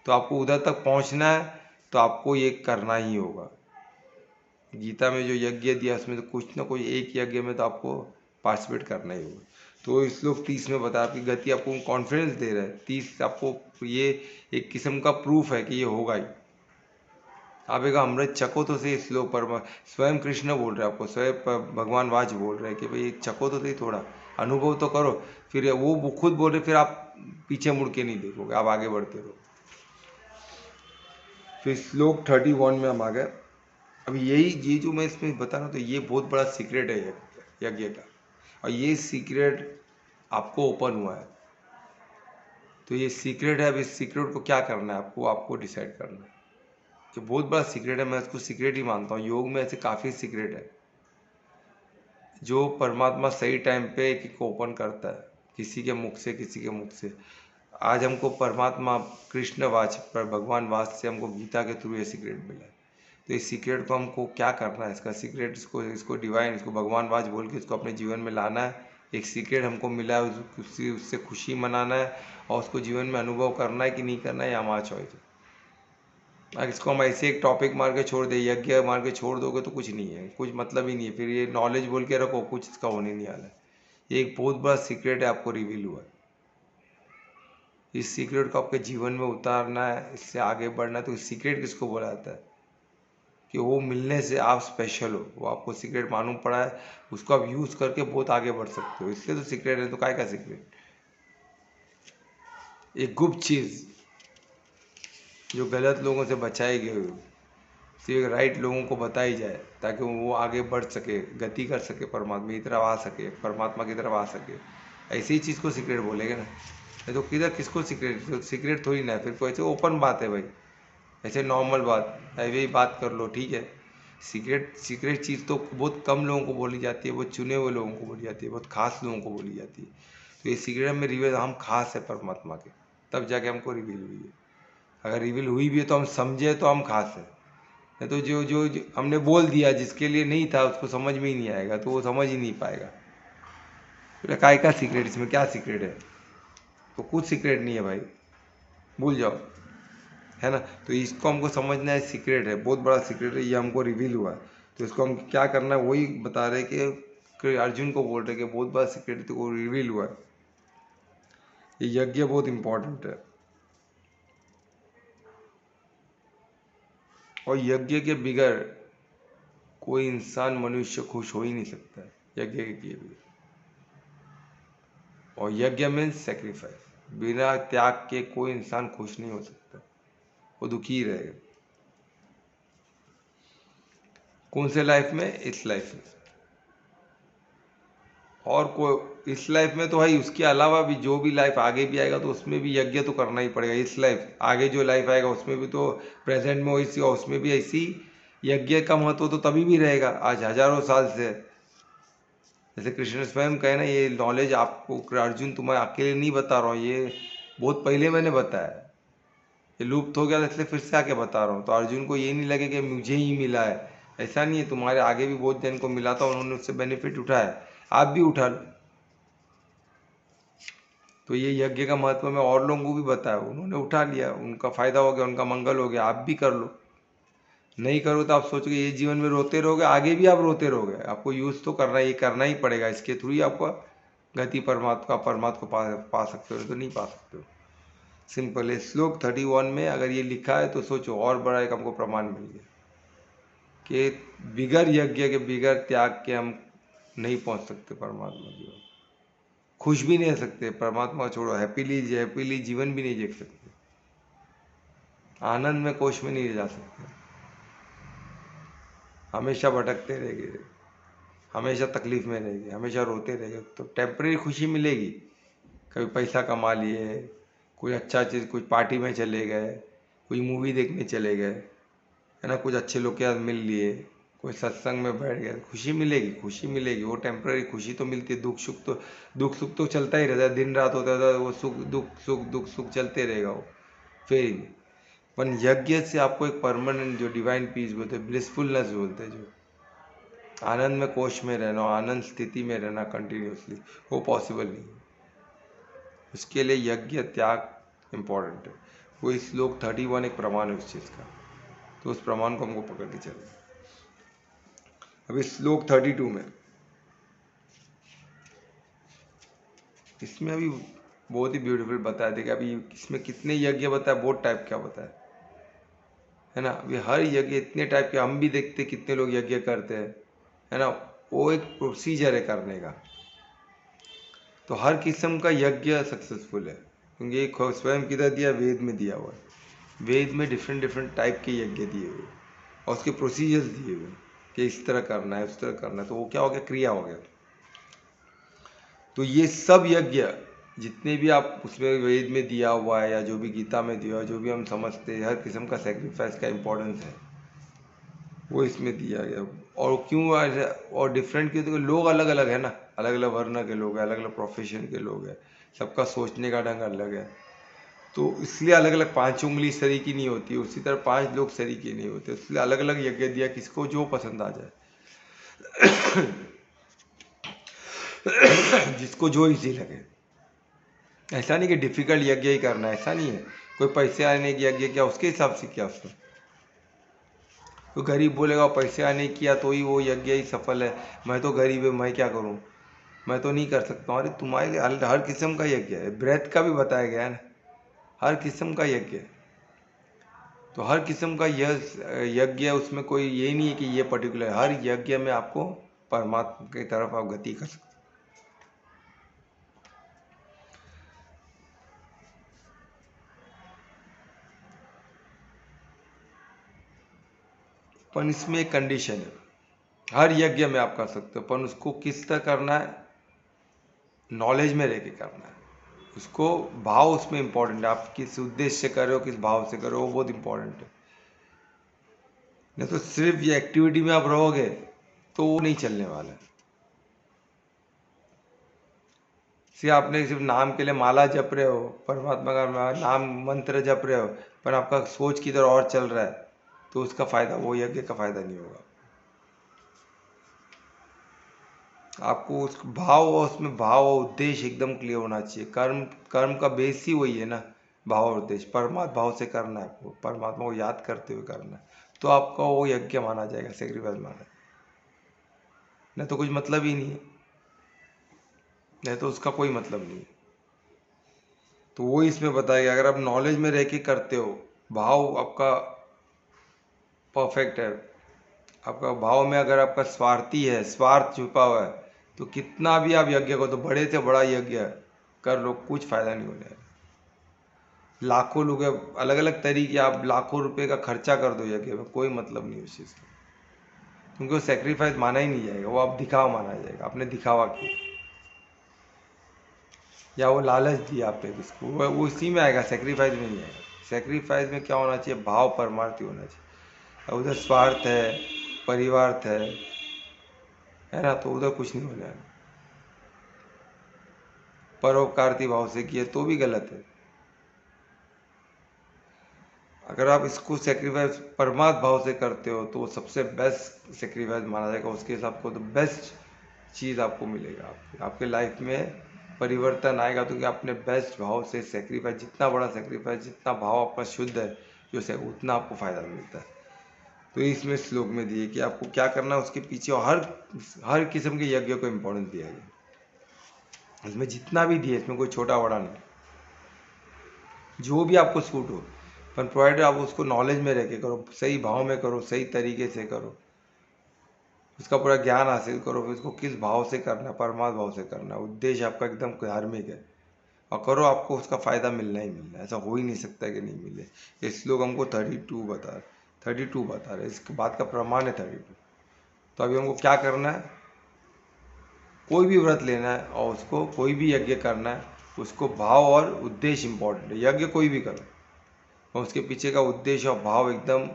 A: तो आपको उधर तक पहुँचना है, तो आपको ये करना ही होगा। गीता में जो यज्ञ दिया उसमें तो कुछ ना कोई एक यज्ञ में तो आपको पार्टिसिपेट करना ही होगा। तो इस लोग 30 में बताया, आपकी गति आपको कॉन्फिडेंस दे रहा है। 30 आपको ये एक किस्म का प्रूफ है कि ये होगा ही। आप एक अमृत चको तो सही। श्लोक पर स्वयं कृष्ण बोल रहे हैं आपको, स्वयं भगवान वाच बोल रहे हैं कि भाई चको तो सही, थोड़ा अनुभव तो करो। फिर वो खुद बोल रहे, फिर आप पीछे मुड़ के नहीं देखोगे, आप आगे बढ़ते रहो। फिर श्लोक 31 में हम आ गए। अब ये जो मैं इसमें बता रहा हूँ, तो ये बहुत बड़ा सीक्रेट है यज्ञ का, और ये सीक्रेट आपको ओपन हुआ है। तो ये सीक्रेट है। अब इस सीक्रेट को क्या करना है, आपको डिसाइड करना है। कि बहुत बड़ा सीक्रेट है, मैं इसको सीक्रेट ही मानता हूँ। योग में ऐसे काफ़ी सीक्रेट है जो परमात्मा सही टाइम पे एक एक ओपन करता है, किसी के मुख से, किसी के मुख से। आज हमको परमात्मा कृष्ण वाच पर भगवान वाच से हमको गीता के थ्रू ये सीक्रेट मिला है। तो इस सीक्रेट को हमको क्या करना है, इसका सीक्रेट, इसको डिवाइन, इसको भगवान वाच बोल के इसको अपने जीवन में लाना है। एक सीक्रेट हमको मिला है, उससे खुशी मनाना है, और उसको जीवन में अनुभव करना है कि नहीं करना है, ये हमारा चॉइस है। अगर इसको हम ऐसे एक टॉपिक मार के छोड़ दे, यज्ञ मार के छोड़ दोगे तो कुछ नहीं है, कुछ मतलब ही नहीं है। फिर ये नॉलेज बोल के रखो, कुछ इसका होने नहीं वाला है। ये एक बहुत बड़ा सीक्रेट है, आपको रिवील हुआ है। इस सीक्रेट को आपके जीवन में उतारना है, इससे आगे बढ़ना है। तो इस सीक्रेट किसको बोला जाता है कि वो मिलने से आप स्पेशल हो, वो आपको सीक्रेट मालूम पड़ा है, उसको आप यूज़ करके बहुत आगे बढ़ सकते हो। इसलिए तो सीक्रेट है। तो काय का सीक्रेट? एक गुप्त चीज़ जो गलत लोगों से बचाई गई हो, सिर्फ राइट लोगों को बताई जाए, ताकि वो आगे बढ़ सके, गति कर सके, परमात्मा की तरफ आ सके, परमात्मा की तरफ आ सके। ऐसी ही चीज़ को सीक्रेट बोलेंगे ना। नहीं तो किधर किसको सीक्रेट, तो सीक्रेट थोड़ी ना है। फिर कोई ऐसे ओपन बात है भाई, ऐसे नॉर्मल बात, ऐसे ही बात कर लो, ठीक है। सीक्रेट चीज़ तो बहुत कम लोगों को बोली जाती है, बहुत चुने हुए लोगों को बोली जाती है, बहुत खास लोगों को बोली जाती है। तो ये सीक्रेट में रिवील, हम खास है परमात्मा के, तब जाके हमको रिवील हुई है। अगर रिवील हुई भी है तो हम समझे तो हम खास है। नहीं तो जो हमने बोल दिया, जिसके लिए नहीं था उसको समझ में ही नहीं आएगा, तो वो समझ ही नहीं पाएगा। बोले काय का सीक्रेट, इसमें क्या सीक्रेट है? तो कुछ सीक्रेट नहीं है भाई, भूल जाओ, है ना। तो इसको हमको समझना है, सीक्रेट है, बहुत बड़ा सीक्रेट है, ये हमको रिवील हुआ है। तो इसको हम क्या करना है, वही बता रहे कि अर्जुन को बोल रहे कि बहुत बड़ा सीक्रेट तो रिवील हुआ है। ये यज्ञ बहुत इंपॉर्टेंट है। और यज्ञ के बिगैर कोई इंसान मनुष्य खुश हो ही नहीं सकता है, यज्ञ के किए बिगैर। और यज्ञ मीन्स सेक्रीफाइस, बिना त्याग के कोई इंसान खुश नहीं हो सकता, वो दुखी ही रहेगा। कौन से लाइफ में? इस लाइफ में। और को इस लाइफ में तो भाई, उसके अलावा भी जो भी लाइफ आगे भी आएगा तो उसमें भी यज्ञ तो करना ही पड़ेगा। इस लाइफ आगे जो लाइफ आएगा उसमें भी तो प्रेजेंट में वैसी, उसमें भी ऐसी यज्ञ का महत्व तो तभी भी रहेगा, आज हजारों साल से। जैसे कृष्ण स्वयं कहे ना, ये नॉलेज आपको अर्जुन तुम्हें अकेले नहीं बता रहा हूँ, ये बहुत पहले मैंने बताया, ये लुप्त हो गया इसलिए फिर से आके बता रहा हूँ। तो अर्जुन को ये नहीं लगे कि मुझे ही मिला है, ऐसा नहीं है, तुम्हारे आगे भी बहुत जन को मिला था, उन्होंने उससे बेनिफिट उठाया, आप भी उठा लो। तो ये यज्ञ का महत्व मैं और लोगों को भी बताया, उन्होंने उठा लिया, उनका फायदा हो गया, उनका मंगल हो गया, आप भी कर लो। नहीं करो तो आप सोचोगे ये जीवन में रोते रहोगे, आगे भी आप रोते रहोगे। आपको यूज तो करना ही पड़ेगा, इसके थ्रू ही आपको गति परमात्मा को पा सकते हो, तो नहीं पा सकते हो। सिंपल है। श्लोक 31 में अगर ये लिखा है तो सोचो, और बड़ा एक हमको प्रमाण मिल गया कि बिगर यज्ञ के, बिगर त्याग के हम नहीं पहुंच सकते परमात्मा की ओर, खुश भी नहीं रह सकते, परमात्मा छोड़ो, हैप्पीली जीवन भी नहीं जी सकते, आनंद में कोश में नहीं जा सकते, हमेशा भटकते रहेंगे, हमेशा तकलीफ में रहेंगे, हमेशा रोते रहेंगे। तो टेम्परेरी खुशी मिलेगी, कभी पैसा कमा लिए, कोई अच्छा चीज़, कुछ पार्टी में चले गए, कोई मूवी देखने चले गए, है ना, कुछ अच्छे लोग के साथ मिल लिए, कोई सत्संग में बैठ गए, खुशी मिलेगी, खुशी मिलेगी, वो टेम्परेरी खुशी तो मिलती है। दुख सुख तो चलता ही रहता है, दिन रात होता है, वो दुख सुख चलते रहेगा, वो फिर पर यज्ञ से आपको एक परमानेंट जो डिवाइन पीस बोलते हैं, ब्लिसफुलनेस बोलते हैं, जो आनंद में कोश में रहना, आनंद स्थिति में रहना कंटिन्यूसली, वो पॉसिबल नहीं है। उसके लिए यज्ञ त्याग इम्पॉर्टेंट है। वो इस श्लोक 31 एक प्रमाण है उस चीज़ का, तो उस प्रमाण को हमको पकड़ के चलना। अभी श्लोक 32 में, इसमें अभी बहुत ही ब्यूटीफुल बताया देखिए, अभी इसमें कितने यज्ञ बताया, बहुत टाइप क्या बताया, है ना। अभी हर यज्ञ इतने टाइप के, हम भी देखते कितने लोग यज्ञ करते हैं, है ना, वो एक प्रोसीजर है करने का। तो हर किस्म का यज्ञ सक्सेसफुल है, क्योंकि एक स्वयं किधर दिया, वेद में दिया हुआ है। वेद में डिफरेंट डिफरेंट टाइप के यज्ञ दिए हुए और उसके प्रोसीजर्स दिए हुए कि इस तरह करना है, उस तरह करना है, तो वो क्या हो गया, क्रिया हो गया। तो ये सब यज्ञ जितने भी आप उसमें वेद में दिया हुआ है या जो भी गीता में दिया हुआ है, जो भी हम समझते हैं, हर किस्म का सेक्रीफाइस का इम्पोर्टेंस है, वो इसमें दिया गया। और क्यों और डिफरेंट क्यों, तो लोग अलग अलग है ना, अलग अलग वर्ण के लोग हैं, अलग अलग प्रोफेशन के लोग हैं, सबका सोचने का ढंग अलग है, तो इसलिए अलग अलग 5 उंगली सरी की नहीं होती, उसी तरह 5 लोग सरी के नहीं होते, इसलिए अलग अलग यज्ञ दिया, किसको जो पसंद आ जाए जिसको जो इजी लगे। ऐसा नहीं कि डिफिकल्ट यज्ञ ही करना है, ऐसा नहीं है। कोई पैसे आने की यज्ञ किया, उसके हिसाब से किया उसने। तो गरीब बोलेगा पैसे आने किया तो ही वो यज्ञ ही सफल है, मैं तो गरीब है, मैं क्या करूं, मैं तो नहीं कर सकता हूं। अरे तुम्हारे हर किस्म का यज्ञ है, ब्रेथ का भी बताया गया है ना, हर किस्म का यज्ञ है। तो हर किस्म का यह यज्ञ है, उसमें कोई ये नहीं है कि ये पर्टिकुलर, हर यज्ञ में आपको परमात्मा की तरफ आप गति कर सकते। पर इसमें एक कंडीशन है, हर यज्ञ में आप कर सकते हो, पर उसको किस तरह करना है, नॉलेज में रह के करना है। उसको भाव उसमें इंपॉर्टेंट है, आप किस उद्देश्य से कर रहे हो, किस भाव से कर रहे हो, वो बहुत इंपॉर्टेंट है। नहीं तो सिर्फ ये एक्टिविटी में आप रहोगे तो वो नहीं चलने वाला है। सिर्फ आपने सिर्फ नाम के लिए माला जप रहे हो, परमात्मा का नाम मंत्र जप रहे हो, पर आपका सोच किधर और चल रहा है, तो उसका फायदा, वो यज्ञ का फायदा नहीं होगा। आपको उस भाव और उसमें भाव और उद्देश्य एकदम क्लियर होना चाहिए। कर्म कर्म का बेस ही वही है ना, भाव और उद्देश्य, परमात्मा भाव से करना है, आपको परमात्मा को याद करते हुए करना है, तो आपका वो यज्ञ माना जाएगा, सेक्रीफाइस माना, नहीं तो कुछ मतलब ही नहीं है, नहीं तो उसका कोई मतलब नहीं है। तो वो इसमें बताया गया, अगर आप नॉलेज में रह के करते हो, भाव आपका परफेक्ट है। आपका भाव में अगर आपका स्वार्थी है, स्वार्थ छुपा हुआ है, तो कितना भी आप यज्ञ को, तो बड़े से बड़ा यज्ञ कर लो, कुछ फायदा नहीं होने वाला। लाखों लोग, अलग अलग तरीके, आप लाखों रुपए का खर्चा कर दो यज्ञ में, कोई मतलब नहीं उस चीज़ का, क्योंकि वो सेक्रीफाइस माना ही नहीं जाएगा, वो आप दिखावा माना जाएगा, आपने दिखावा किया या वो लालच दिया आपने किसको, वो इसी में आएगा, सेक्रीफाइस में नहीं आएगा। सेक्रीफाइस में क्या होना चाहिए? भाव परमार्थी होना चाहिए। और उधर स्वार्थ है, परिवार्थ है ना, तो उधर कुछ नहीं होने वाला। परोपकारती भाव से किए तो भी गलत है। अगर आप इसको सेक्रीफाइस परमार्थ भाव से करते हो तो वो सबसे बेस्ट सेक्रीफाइस माना जाएगा, उसके हिसाब को तो बेस्ट चीज़ आपको मिलेगा। आपके लाइफ में परिवर्तन आएगा, तो कि आपने बेस्ट भाव से सेक्रीफाइस, जितना बड़ा सेक्रीफाइस, जितना भाव आपका शुद्ध है जो से, उतना आपको फायदा मिलता है। तो इसमें श्लोक में दिए कि आपको क्या करना है, उसके पीछे हर किस्म के यज्ञ को इम्पोर्टेंस दिया गया। इसमें जितना भी दिए, इसमें कोई छोटा बड़ा नहीं, जो भी आपको सूट हो, पर प्रोवाइडेड आप उसको नॉलेज में रह के करो, सही भाव में करो, सही तरीके से करो, उसका पूरा ज्ञान हासिल करो, फिर उसको किस भाव से करना है, परमात्मा भाव से करना है, उद्देश्य आपका एकदम धार्मिक है, और करो, आपको उसका फ़ायदा मिलना ही मिलना है, ऐसा हो ही नहीं सकता कि नहीं मिले। ये श्लोक हमको 32 बता रहे, इसके बाद का प्रमाण है 32। तो अभी हमको क्या करना है? कोई भी व्रत लेना है और उसको कोई भी यज्ञ करना है, उसको भाव और उद्देश्य इंपॉर्टेंट है। यज्ञ कोई भी करो और उसके पीछे का उद्देश्य और भाव एकदम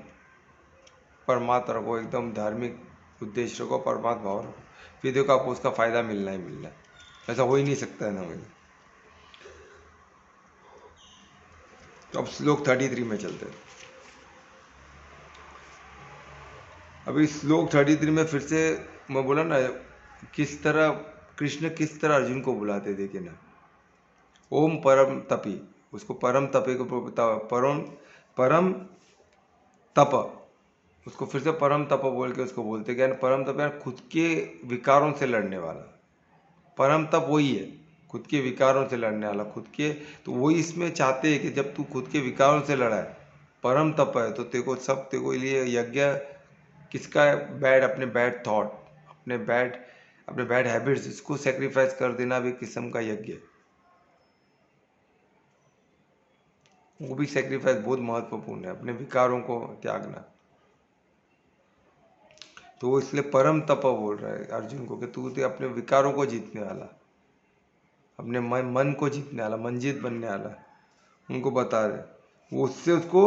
A: परमात्मा रखो, एकदम धार्मिक उद्देश्य रखो, परमात्मा भाव रखो, फिर देखो आपको उसका फ़ायदा मिलना ही मिलना है, ऐसा हो ही नहीं सकता है ना मुझे। तो अब श्लोक 33 में चलते हैं। अभी श्लोक 33 में फिर से मैं बोला ना, किस तरह कृष्ण किस तरह अर्जुन को बुलाते, देखे ना, ओम परम तपी, उसको परम तपे को परम तप, उसको फिर से परम तप बोल के उसको बोलते क्या? परम तप यानी खुद के विकारों से लड़ने वाला। परम तप वही है, खुद के विकारों से लड़ने वाला, खुद के, तो वही इसमें चाहते हैं कि जब तू खुद के विकारों से लड़ा है, परम तप है, तो तेरे को सब, तेरे को लिए यज्ञ किसका है? बैड, अपने बैड थॉट, अपने बैड हैबिट्स, इसको सेक्रीफाइस कर देना भी किस्म का यज्ञ है। वो भी सेक्रीफाइस बहुत महत्वपूर्ण है, अपने विकारों को त्यागना। तो वो इसलिए परम तप बोल रहा है अर्जुन को कि तू तो अपने विकारों को जीतने वाला, अपने मन को जीतने वाला, मंजित बनने वाला, उनको बता रहे, वो उससे उसको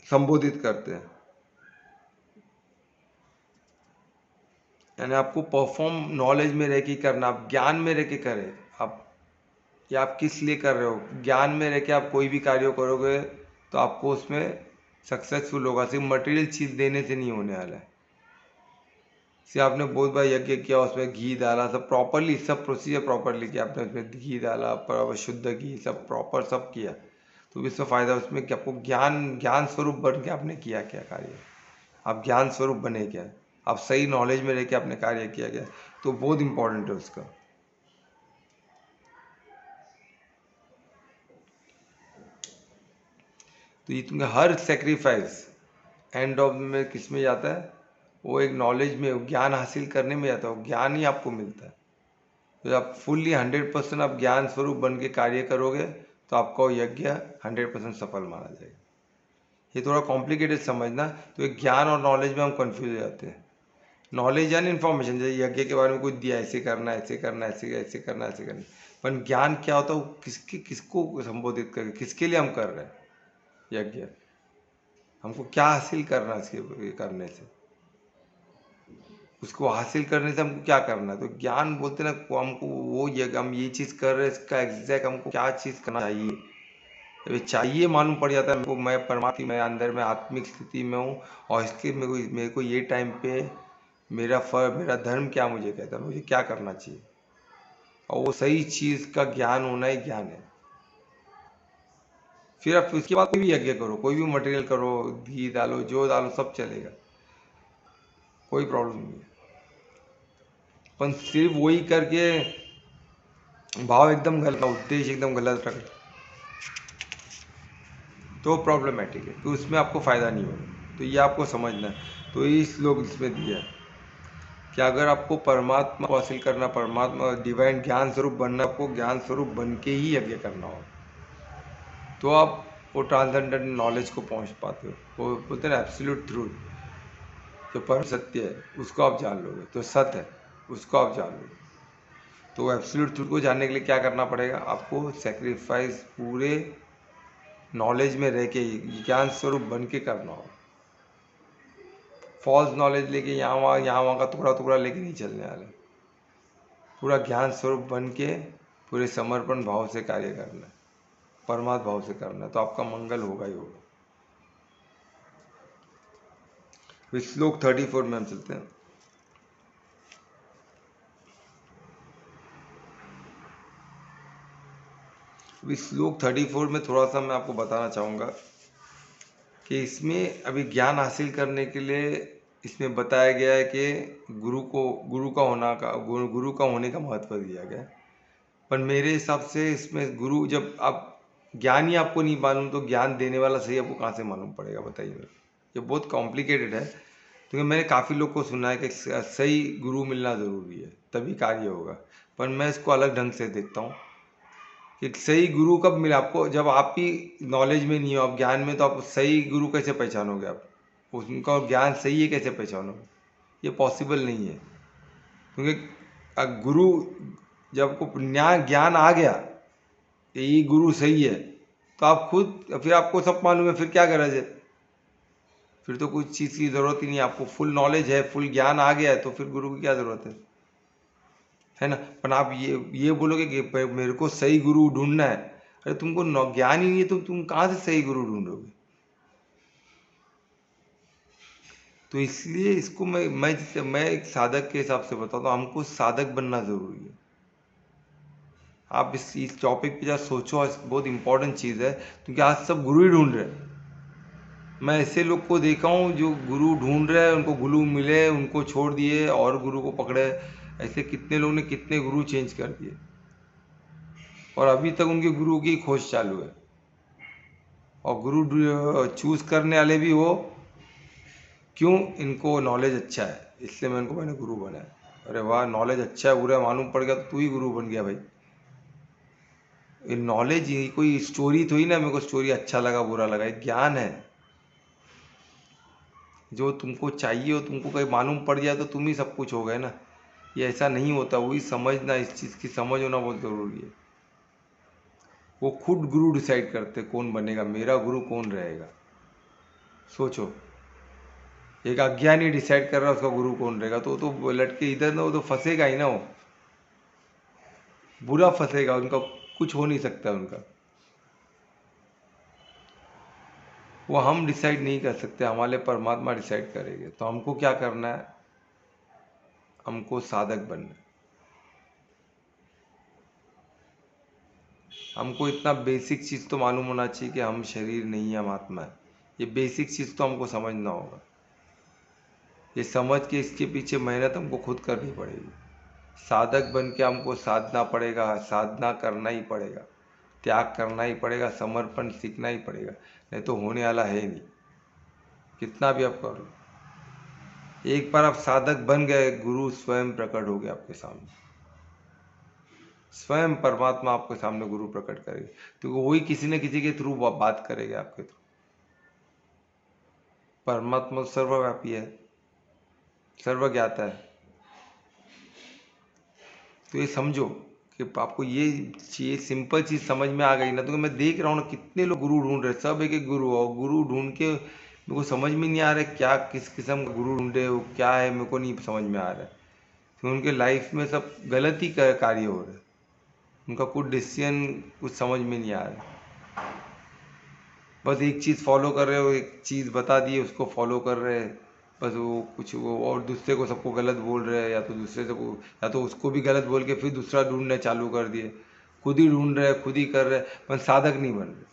A: संबोधित करते हैं। यानी आपको परफॉर्म नॉलेज में रह के करना, आप ज्ञान में रह के करें, आप या आप किस लिए कर रहे हो, ज्ञान में रह के आप कोई भी कार्य करोगे तो आपको उसमें सक्सेसफुल होगा। सिर्फ मटेरियल चीज़ देने से नहीं होने वाला है। से आपने बहुत बार यज्ञ किया, उसमें घी डाला, सब प्रॉपरली, सब प्रोसीजर प्रॉपरली किया आपने, उसमें घी डाला, पर शुद्ध घी, सब प्रॉपर सब किया, तो इससे फ़ायदा उसमें कि आपको ज्ञान स्वरूप बन के आपने किया क्या कार्य, आप ज्ञान स्वरूप बने क्या, आप सही नॉलेज में रह के आपने कार्य किया गया, तो बहुत इंपॉर्टेंट है उसका। तो ये तुम्हें हर सेक्रीफाइस एंड ऑफ में किस में जाता है? वो एक नॉलेज में, ज्ञान हासिल करने में जाता है, ज्ञान ही आपको मिलता है। तो आप फुल्ली 100% आप ज्ञान स्वरूप बन के कार्य करोगे तो आपका यज्ञ 100% सफल माना जाएगा। ये थोड़ा कॉम्प्लिकेटेड समझना, तो एक ज्ञान और नॉलेज में हम कंफ्यूज हो जाते हैं। नॉलेज यानी इन्फॉर्मेशन, जैसे यज्ञ के बारे में कुछ दिया, ऐसे करना, ऐसे करना, ऐसे करना, ऐसे करना, पर ज्ञान क्या होता है? वो किसको संबोधित करके, किसके लिए हम कर रहे हैं यज्ञ, हमको क्या हासिल करना है इसके करने से, उसको हासिल करने से हमको क्या करना है। तो ज्ञान बोलते ना, हमको वो हम ये चीज़ कर रहे हैं, इसका एग्जैक्ट हमको क्या चीज़ करना चाहिए, जब चाहिए मालूम पड़ जाता है हमको, मैं परमात्मा, मैं अंदर में आत्मिक स्थिति में हूँ, और इसके मेरे को ये टाइम पे मेरा धर्म क्या मुझे कहता है, मुझे क्या करना चाहिए, और वो सही चीज़ का ज्ञान होना ही ज्ञान है। फिर आप उसके बाद कोई भी यज्ञ करो, कोई भी मटेरियल करो, घी डालो, जो डालो, सब चलेगा, कोई प्रॉब्लम नहीं है। पर सिर्फ वही करके भाव एकदम गलत, उद्देश्य एकदम गलत रख, तो प्रॉब्लमेटिक है, तो उसमें आपको फ़ायदा नहीं होगा। तो ये आपको समझना है। तो ये श्लोक इसमें दिया है कि अगर आपको परमात्मा को हासिल करना, परमात्मा डिवाइन ज्ञान स्वरूप बनना, आपको ज्ञान स्वरूप बन के ही यज्ञ करना हो, तो आप वो ट्रांसेंडेंट नॉलेज को पहुंच पाते हो। वो बोलते हैं एब्सोल्यूट ट्रूथ, जो परम सत्य है उसको आप जान लोगे, तो सत्य है उसको आप जान लोगे। तो एब्सोल्यूट ट्रूथ को जानने के लिए क्या करना पड़ेगा? आपको सेक्रीफाइस पूरे नॉलेज में रह के ज्ञान स्वरूप बन के करना हो। फॉल्स नॉलेज लेके यहाँ वहाँ का टुकड़ा टुकड़ा लेके नहीं चलने वाला। पूरा ज्ञान स्वरूप बन के पूरे समर्पण भाव से कार्य करना है, परमात्मा भाव से करना है, तो आपका मंगल होगा ही होगा। श्लोक 34 में हम चलते हैं। श्लोक 34 में थोड़ा सा मैं आपको बताना चाहूँगा कि इसमें अभी ज्ञान हासिल करने के लिए इसमें बताया गया है कि गुरु का होने का महत्व दिया गया है। पर मेरे हिसाब से इसमें गुरु, जब आप ज्ञान ही आपको नहीं मालूम तो ज्ञान देने वाला सही आपको कहाँ से मालूम पड़ेगा? बताइए। ये बहुत कॉम्प्लिकेटेड है, क्योंकि मैंने काफ़ी लोग को सुना है कि सही गुरु मिलना ज़रूरी है तभी कार्य होगा। पर मैं इसको अलग ढंग से देखता हूँ कि सही गुरु कब मिले आपको? जब आप ही नॉलेज में नहीं हो, आप ज्ञान में, तो आप सही गुरु कैसे पहचानोगे? आप उनका ज्ञान सही है कैसे पहचानोगे? ये पॉसिबल नहीं है, क्योंकि गुरु, जब आपको ज्ञान आ गया कि ये गुरु सही है, तो आप खुद, फिर आपको सब मालूम है, फिर क्या गरज है? फिर तो कुछ चीज़ की ज़रूरत ही नहीं। आपको फुल नॉलेज है, फुल ज्ञान आ गया है, तो फिर गुरु की क्या ज़रूरत है ना? पर आप ये बोलोगे कि मेरे को सही गुरु ढूंढना है। अरे तुमको ज्ञान ही नहीं है तो तुम कहाँ से सही गुरु ढूंढोगे? तो इसलिए इसको मैं एक साधक के हिसाब से बताता हूँ, हमको साधक बनना ज़रूरी है। आप इस टॉपिक पे जरा सोचो, बहुत इंपॉर्टेंट चीज़ है, क्योंकि आज सब गुरु ही ढूंढ रहे हैं। मैं ऐसे लोग को देखा हूँ जो गुरु ढूंढ रहे हैं, उनको गुरु मिले, उनको छोड़ दिए और गुरु को पकड़े। ऐसे कितने लोग ने कितने गुरु चेंज कर दिए, और अभी तक उनके गुरु की खोज चालू है। और गुरु चूज करने वाले भी हो, क्यों? इनको नॉलेज अच्छा है, इसलिए मैंने गुरु बनाया। अरे वाह, नॉलेज अच्छा है, पूरा मालूम पड़ गया तो तू ही गुरु बन गया भाई। ये नॉलेज ही कोई स्टोरी थोड़ी ना, मेरे को स्टोरी अच्छा लगा बुरा लगा, ये ज्ञान है। जो तुमको चाहिए हो, तुमको कहीं मालूम पड़ जाए तो तुम ही सब कुछ हो गए ना। ये ऐसा नहीं होता, वही समझना, इस चीज़ की समझ होना बहुत ज़रूरी है। वो खुद गुरु डिसाइड करते कौन बनेगा, मेरा गुरु कौन रहेगा। सोचो, एक अज्ञानी डिसाइड कर रहा है उसका गुरु कौन रहेगा, तो लटके इधर ना, वो तो फंसेगा ही ना, वो बुरा फंसेगा, उनका कुछ हो नहीं सकता उनका। वो हम डिसाइड नहीं कर सकते, हमारे परमात्मा डिसाइड करेंगे। तो हमको क्या करना है? हमको साधक बनना है। हमको इतना बेसिक चीज़ तो मालूम होना चाहिए कि हम शरीर नहीं है, हम आत्मा है। ये बेसिक चीज़ तो हमको समझना होगा। ये समझ के इसके पीछे मेहनत हमको खुद करनी पड़ेगी। साधक बन के हमको साधना पड़ेगा, साधना करना ही पड़ेगा, त्याग करना ही पड़ेगा, समर्पण सीखना ही पड़ेगा, नहीं तो होने वाला है नहीं, कितना भी आप कर लो। एक बार आप साधक बन गए, गुरु स्वयं प्रकट हो गया आपके सामने। स्वयं परमात्मा आपके सामने गुरु प्रकट करेगा, तो वही किसी न किसी के थ्रू बात करेगा आपके थ्रू। परमात्मा सर्वव्यापी है, सर्वज्ञाता है। तो ये समझो कि आपको ये सिंपल चीज़ समझ में आ गई ना। तो मैं देख रहा हूँ ना, कितने लोग गुरु ढूंढ रहे, सब एक एक गुरु, और गुरु ढूंढ के मेरे को समझ में नहीं आ रहा है क्या, किस किस्म का गुरु ढूंढे हो, क्या है, मेरे को नहीं समझ में आ रहा है। तो उनके लाइफ में सब गलत ही कार्य हो रहे हैं, उनका कुछ डिसीजन कुछ समझ में नहीं आ रहा। बस एक चीज़ फॉलो कर रहे हो, एक चीज़ बता दी उसको फॉलो कर रहे हैं, बस वो कुछ वो, और दूसरे को सबको गलत बोल रहे हैं, या तो दूसरे से को, या तो उसको भी गलत बोल के फिर दूसरा ढूंढने चालू कर दिए। खुद ही ढूंढ रहे हैं, खुद ही कर रहे हैं, पर साधक नहीं बन रहे।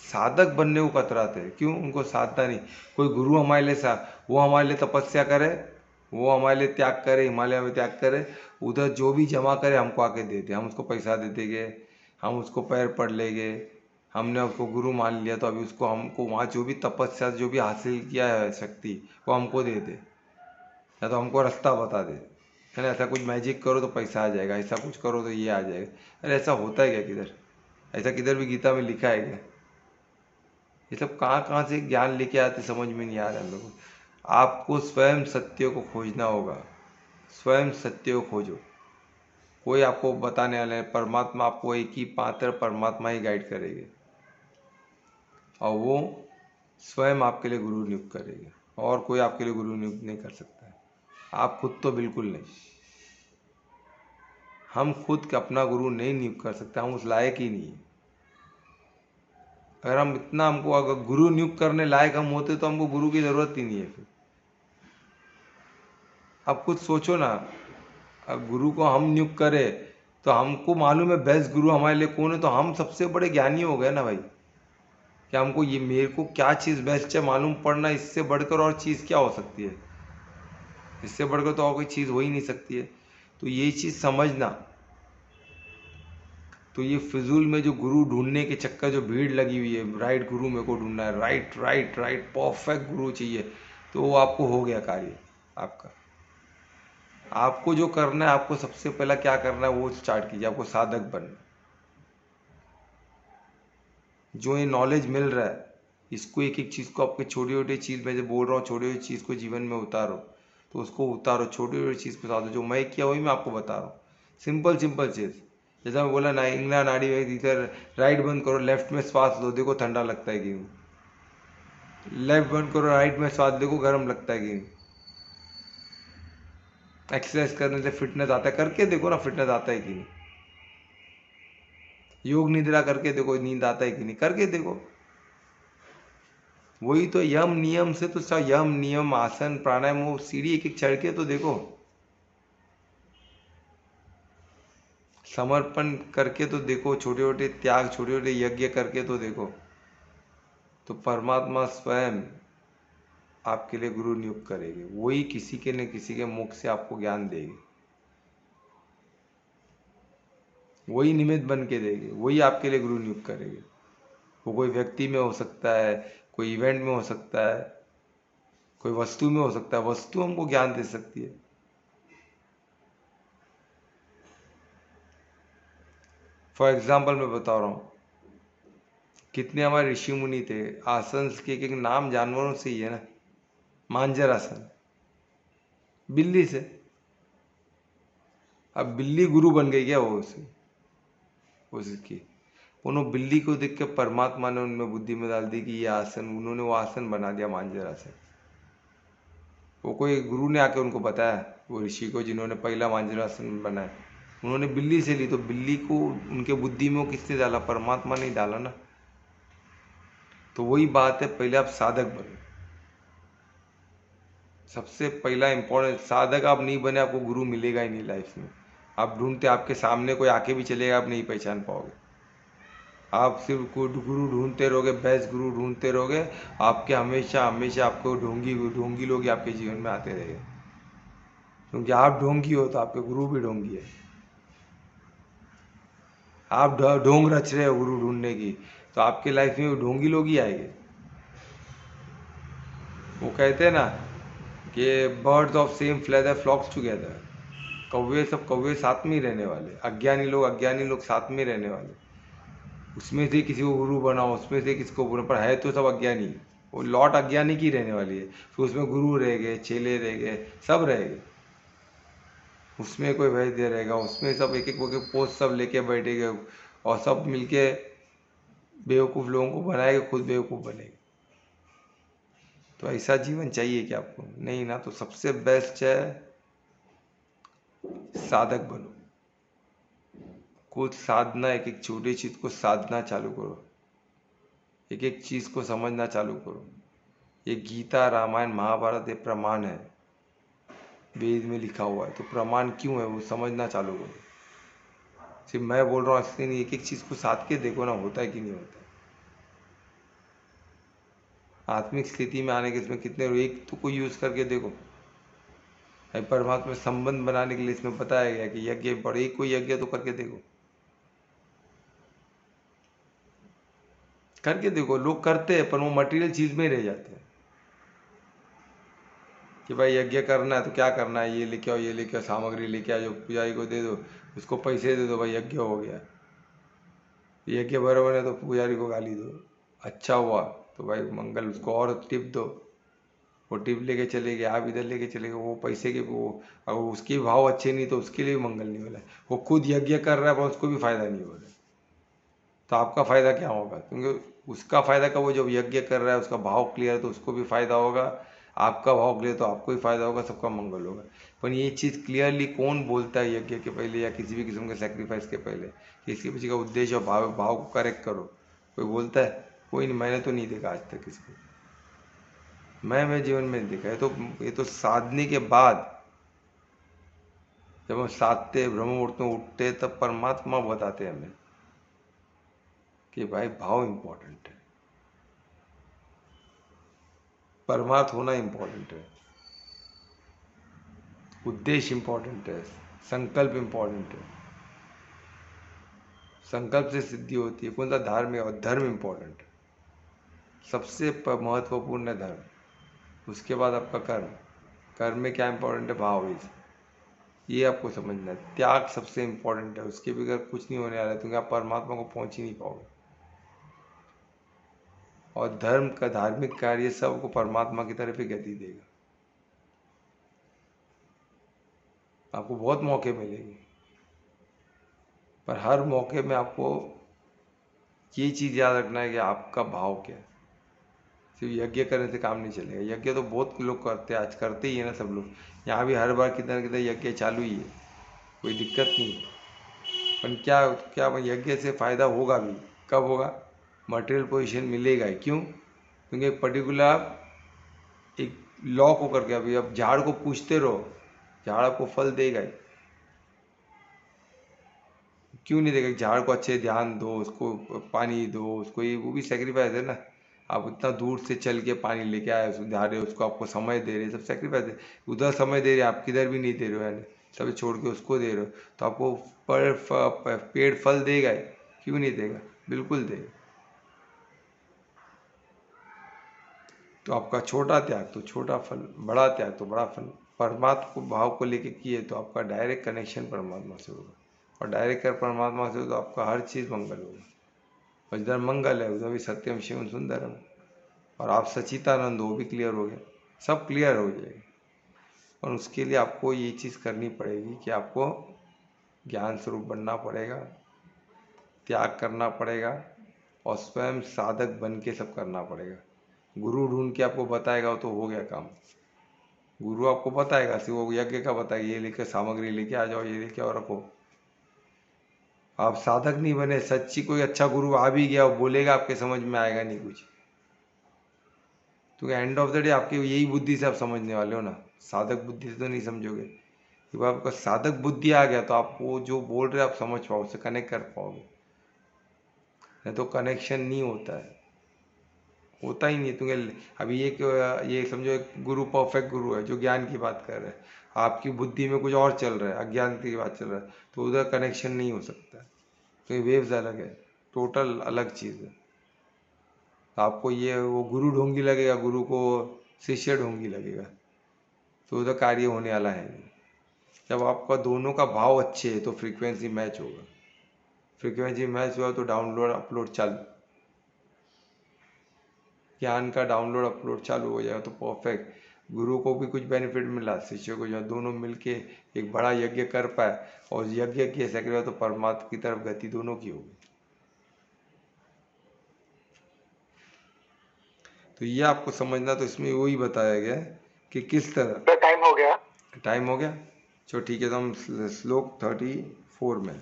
A: साधक बनने को कतराते हैं, क्यों? उनको साधना नहीं। कोई गुरु हमारे लिए वो हमारे लिए तपस्या करे, वो हमारे लिए त्याग करे, हिमालय में त्याग करे, उधर जो भी जमा करे हमको आके दे दे, हम उसको पैसा दे देंगे, हम उसको पैर पड़ लेंगे, हमने उसको गुरु मान लिया तो अभी उसको हमको वहाँ जो भी तपस्या जो भी हासिल किया है शक्ति वो हमको दे दे, या तो हमको रास्ता बता दे, है ना। ऐसा कुछ मैजिक करो तो पैसा आ जाएगा, ऐसा कुछ करो तो ये आ जाएगा। अरे ऐसा होता है क्या किधर? ऐसा किधर भी गीता में लिखा है क्या? ये सब कहाँ कहाँ से ज्ञान लेके आते समझ में नहीं आ रहा है लोगों को। आपको स्वयं सत्य को खोजना होगा, स्वयं सत्य को खोजो। कोई आपको बताने वाला है, परमात्मा आपको एक ही पात्र परमात्मा ही गाइड करेंगे, और वो स्वयं आपके लिए गुरु नियुक्त करेंगे, और कोई आपके लिए गुरु नियुक्त नहीं कर सकता है। आप खुद तो बिल्कुल नहीं। हम खुद अपना गुरु नहीं नियुक्त कर सकते, हम उस लायक ही नहीं है। अगर हम इतना हमको अगर गुरु नियुक्त करने लायक हम होते तो हमको गुरु की जरूरत ही नहीं है फिर। आप खुद सोचो ना, अब गुरु को हम नियुक्त करें तो हमको मालूम है बेस्ट गुरु हमारे लिए कौन है, तो हम सबसे बड़े ज्ञानी हो गए ना भाई। कि हमको ये मेरे को क्या चीज़ बेस्ट है मालूम पड़ना, इससे बढ़कर और चीज़ क्या हो सकती है? इससे बढ़कर तो और कोई चीज़ हो ही नहीं सकती है। तो ये चीज़ समझना। तो ये फिजूल में जो गुरु ढूंढने के चक्कर जो भीड़ लगी हुई है, राइट गुरु मेरे को ढूंढना है, राइट राइट राइट परफेक्ट गुरु चाहिए, तो वो आपको हो गया कार्य आपका। आपको जो करना है, आपको सबसे पहला क्या करना है वो स्टार्ट कीजिए। आपको साधक बनना। जो ये नॉलेज मिल रहा है इसको एक एक चीज़ को, आपके छोटी छोटी चीज़ में जो बोल रहा हूँ, छोटी छोटी चीज़ को जीवन में उतारो, तो उसको उतारो। छोटी छोटी चीज़ को उतारो, जो मैं किया वही मैं आपको बता रहा हूँ। सिंपल सिंपल चीज़। जैसा मैं बोला ना, इंगना नाड़ी में इधर राइट बंद करो, लेफ्ट में श्वास लो, देखो ठंडा लगता है कि नहीं। लेफ्ट बंद करो, राइट में श्वास, देखो गर्म लगता है कि नहीं। एक्सरसाइज करने से फिटनेस आता है, करके देखो ना फिटनेस आता है कि नहीं। योग निद्रा करके देखो नींद आता है कि नहीं, करके देखो। वही तो यम नियम से तो सब, यम नियम आसन प्राणायाम, वो सीढ़ी एक एक चढ़ के तो देखो, समर्पण करके तो देखो, छोटे छोटे त्याग, छोटे छोटे यज्ञ करके तो देखो, तो परमात्मा स्वयं आपके लिए गुरु नियुक्त करेंगे। वही किसी के न किसी के मुख से आपको ज्ञान देगी, वही निमित्त बन के देंगे, वही आपके लिए गुरु नियुक्त करेंगे। वो कोई व्यक्ति में हो सकता है, कोई इवेंट में हो सकता है, कोई वस्तु में हो सकता है। वस्तु हमको ज्ञान दे सकती है। फॉर एग्जाम्पल मैं बता रहा हूँ, कितने हमारे ऋषि मुनि थे, आसन के एक एक नाम जानवरों से ही है ना। मांजर आसन, बिल्ली से। अब बिल्ली गुरु बन गई क्या वो उसकी? उन्होंने बिल्ली को देख के परमात्मा ने उनमें बुद्धि में डाल दी कि ये आसन, उन्होंने वो आसन बना दिया मांजर आसन। वो कोई गुरु ने आके उनको बताया, वो ऋषि को जिन्होंने पहला मांजर आसन बनाया, उन्होंने बिल्ली से ली। तो बिल्ली को उनके बुद्धि में वो किसने डाला? परमात्मा ने डाला ना। तो वही बात है, पहले आप साधक बनो। सबसे पहला इंपॉर्टेंट, साधक आप नहीं बने आपको गुरु मिलेगा ही नहीं लाइफ में। आप ढूंढते, आपके सामने कोई आके भी चलेगा आप नहीं पहचान पाओगे। आप सिर्फ गुरु ढूंढते रहोगे, बेस्ट गुरु ढूंढते रहोगे, आपके हमेशा हमेशा आपको ढोंगी ढोंगी लोग आपके जीवन में आते रहेंगे। क्योंकि आप ढोंगी हो तो आपके गुरु भी ढोंगी है। आप ढोंग रच रहे हो गुरु ढूंढने की, तो आपके लाइफ में ढोंगी लोग ही आएंगे। वो कहते हैं ना कि बर्ड्स ऑफ सेम फ्लेदर फ्लॉक्स टुगेदर। कौवे सब कौवे साथ में ही रहने वाले, अज्ञानी लोग साथ में रहने वाले। उसमें से किसी को गुरु बनाओ, उसमें से किसी को गुरु, पर है तो सब अज्ञानी। वो लॉट अज्ञानी की रहने वाली है। फिर उसमें गुरु रह गए, चेले रह गए, सब रह गए। उसमें कोई वैद्य रहेगा, उसमें सब एक एक पोस्ट सब लेके बैठेंगे, और सब मिलके बेवकूफ़ लोगों को बनाएगा, खुद बेवकूफ़ बनेगा। तो ऐसा जीवन चाहिए क्या आपको? नहीं ना। तो सबसे बेस्ट है साधक बनो। कुछ साधना, एक एक छोटी चीज़ को साधना चालू करो, एक एक चीज़ को समझना चालू करो। ये गीता रामायण महाभारत ये प्रमाण है, वेद में लिखा हुआ है। तो प्रमाण क्यों है वो समझना चालू करो। सिर्फ मैं बोल रहा हूँ इसलिए नहीं, एक एक चीज़ को साध के देखो ना, होता है कि नहीं होता है। आत्मिक स्थिति में आने के इसमें कितने, एक तो कोई यूज़ करके देखो। परमात्मा संबंध बनाने के लिए इसमें बताया गया कि यज्ञ, बड़े कोई यज्ञ तो करके देखो। करके देखो, लोग करते हैं पर वो मटेरियल चीज में ही रह जाते हैं कि भाई यज्ञ करना है तो क्या करना है, ये लेके आओ, ये लेके आओ, सामग्री लेके आओ, जो पुजारी को दे दो, उसको पैसे दे दो, भाई यज्ञ हो गया। यज्ञ बराबर है तो पुजारी को गाली दो, अच्छा हुआ तो भाई मंगल, उसको और टिप दो, वो टिप लेके चले गए, आप इधर लेके चले गए, वो पैसे के वो, अगर उसके भाव अच्छे नहीं तो उसके लिए भी मंगल नहीं हो रहा है। वो खुद यज्ञ कर रहा है पर उसको भी फायदा नहीं हो रहा है, तो आपका फायदा क्या होगा? क्योंकि उसका फायदा का, वो जब यज्ञ कर रहा है उसका भाव क्लियर है तो उसको भी फायदा होगा, आपका भाव क्लियर तो आपको भी फायदा होगा, सबका मंगल होगा। पर ये चीज़ क्लियरली कौन बोलता है यज्ञ के पहले या किसी भी किस्म के सेक्रीफाइस के पहले कि इसके पीछे का उद्देश्य और भाव भाव को करेक्ट करो? कोई बोलता है? कोई नहीं, मैंने तो नहीं देखा आज तक किसी को, मैं मेरे जीवन में नहीं देखा। ये तो साधने के बाद, जब हम साधते ब्रह्म मुहूर्त में उठते तब परमात्मा बताते हैं हमें कि भाई भाव इंपॉर्टेंट है, परमार्थ होना इंपॉर्टेंट है, उद्देश्य इंपॉर्टेंट है, संकल्प इंपॉर्टेंट है। संकल्प से सिद्धि होती है। कौन सा? धार्मिक और धर्म इंपॉर्टेंट है, सबसे महत्वपूर्ण है धर्म, उसके बाद आपका कर्म। कर्म में क्या इंपॉर्टेंट है? भाव। ये आपको समझना है। त्याग सबसे इंपॉर्टेंट है, उसके बगैर कुछ नहीं होने वाला है, क्योंकि आप परमात्मा को पहुंच ही नहीं पाओगे। और धर्म का, धार्मिक कार्य सबको परमात्मा की तरफ ही गति देगा। आपको बहुत मौके मिलेंगे, पर हर मौके में आपको ये चीज़ याद रखना है कि आपका भाव क्या है। सिर्फ यज्ञ करने से काम नहीं चलेगा। यज्ञ तो बहुत लोग करते हैं, आज करते ही है ना सब लोग। यहाँ भी हर बार कितना कितना यज्ञ चालू ही है, कोई दिक्कत नहीं है। पर क्या क्या यज्ञ से फ़ायदा होगा भी? कब होगा? मटेरियल पोजीशन मिलेगा ही। क्यों? क्योंकि एक पर्टिकुलर एक लॉ को करके, अभी अब झाड़ को पूछते रहो, झाड़ आपको फल देगा ही। क्यों नहीं देगा? झाड़ को अच्छे ध्यान दो, उसको पानी दो, उसको, ये वो भी सेक्रीफाइस है ना। आप इतना दूर से चल के पानी लेके आए, उसको ध्यान रहे, उसको आपको समय दे रहे, सब सेक्रीफाइस है। उधर समय दे रहे, आप किधर भी नहीं दे रहे हो, यानी सब छोड़ के उसको दे रहे हो, तो आपको पेड़ फल देगा ही। क्यों नहीं देगा? बिल्कुल देगा। तो आपका छोटा त्याग तो छोटा फल, बड़ा त्याग तो बड़ा फल। परमात्मा को भाव को लेके किए तो आपका डायरेक्ट कनेक्शन परमात्मा से होगा, और डायरेक्ट कर परमात्मा से हो तो आपका हर चीज़ मंगल होगा। और जिधर मंगल है उधर भी सत्यम शिवम सुंदरम, और आप सचितानंद, वो भी क्लियर हो गया, सब क्लियर हो जाएगा। और उसके लिए आपको ये चीज़ करनी पड़ेगी कि आपको ज्ञान स्वरूप बनना पड़ेगा, त्याग करना पड़ेगा, और स्वयं साधक बन के सब करना पड़ेगा। गुरु ढूंढ के आपको बताएगा तो हो गया काम। गुरु आपको बताएगा, सिर्फ वो यज्ञ का बताएगा, ये लेके सामग्री लेके आ जाओ, ये लेके आओ रखो। आप साधक नहीं बने, सच्ची कोई अच्छा गुरु आ भी गया, वो बोलेगा, आपके समझ में आएगा नहीं कुछ। तो एंड ऑफ द डे आपकी यही बुद्धि से आप समझने वाले हो ना, साधक बुद्धि से तो नहीं समझोगे। जब आपका साधक बुद्धि आ गया तो आप वो जो बोल रहे आप समझ पाओ, उससे कनेक्ट कर पाओगे। नहीं तो कनेक्शन नहीं होता है, होता ही नहीं। तुम्हें अभी ये समझो, एक गुरु परफेक्ट गुरु है जो ज्ञान की बात कर रहा है, आपकी बुद्धि में कुछ और चल रहा है, अज्ञान की बात चल रहा है, तो उधर कनेक्शन नहीं हो सकता। तो ये वेव्स अलग है, टोटल अलग चीज़ है। आपको ये वो गुरु ढोंगी लगेगा, गुरु को शिष्य ढोंगी लगेगा, तो उधर कार्य होने वाला है नहीं। जब आपका दोनों का भाव अच्छे है तो फ्रीक्वेंसी मैच होगा, फ्रीक्वेंसी मैच हुआ तो डाउनलोड अपलोड चालू, ज्ञान का डाउनलोड अपलोड चालू हो जाएगा तो परफेक्ट। गुरु को भी कुछ बेनिफिट मिला, शिष्य को, जो दोनों मिलके एक बड़ा यज्ञ कर पाए, और यज्ञ की सेक्रेटरी तो परमात्मा की तरफ गति दोनों की होगी। तो ये आपको समझना, तो इसमें वही बताया गया है कि किस तरह।
B: टाइम हो गया।
A: टाइम हो गया, चलो ठीक है। तो हम श्लोक 34 में,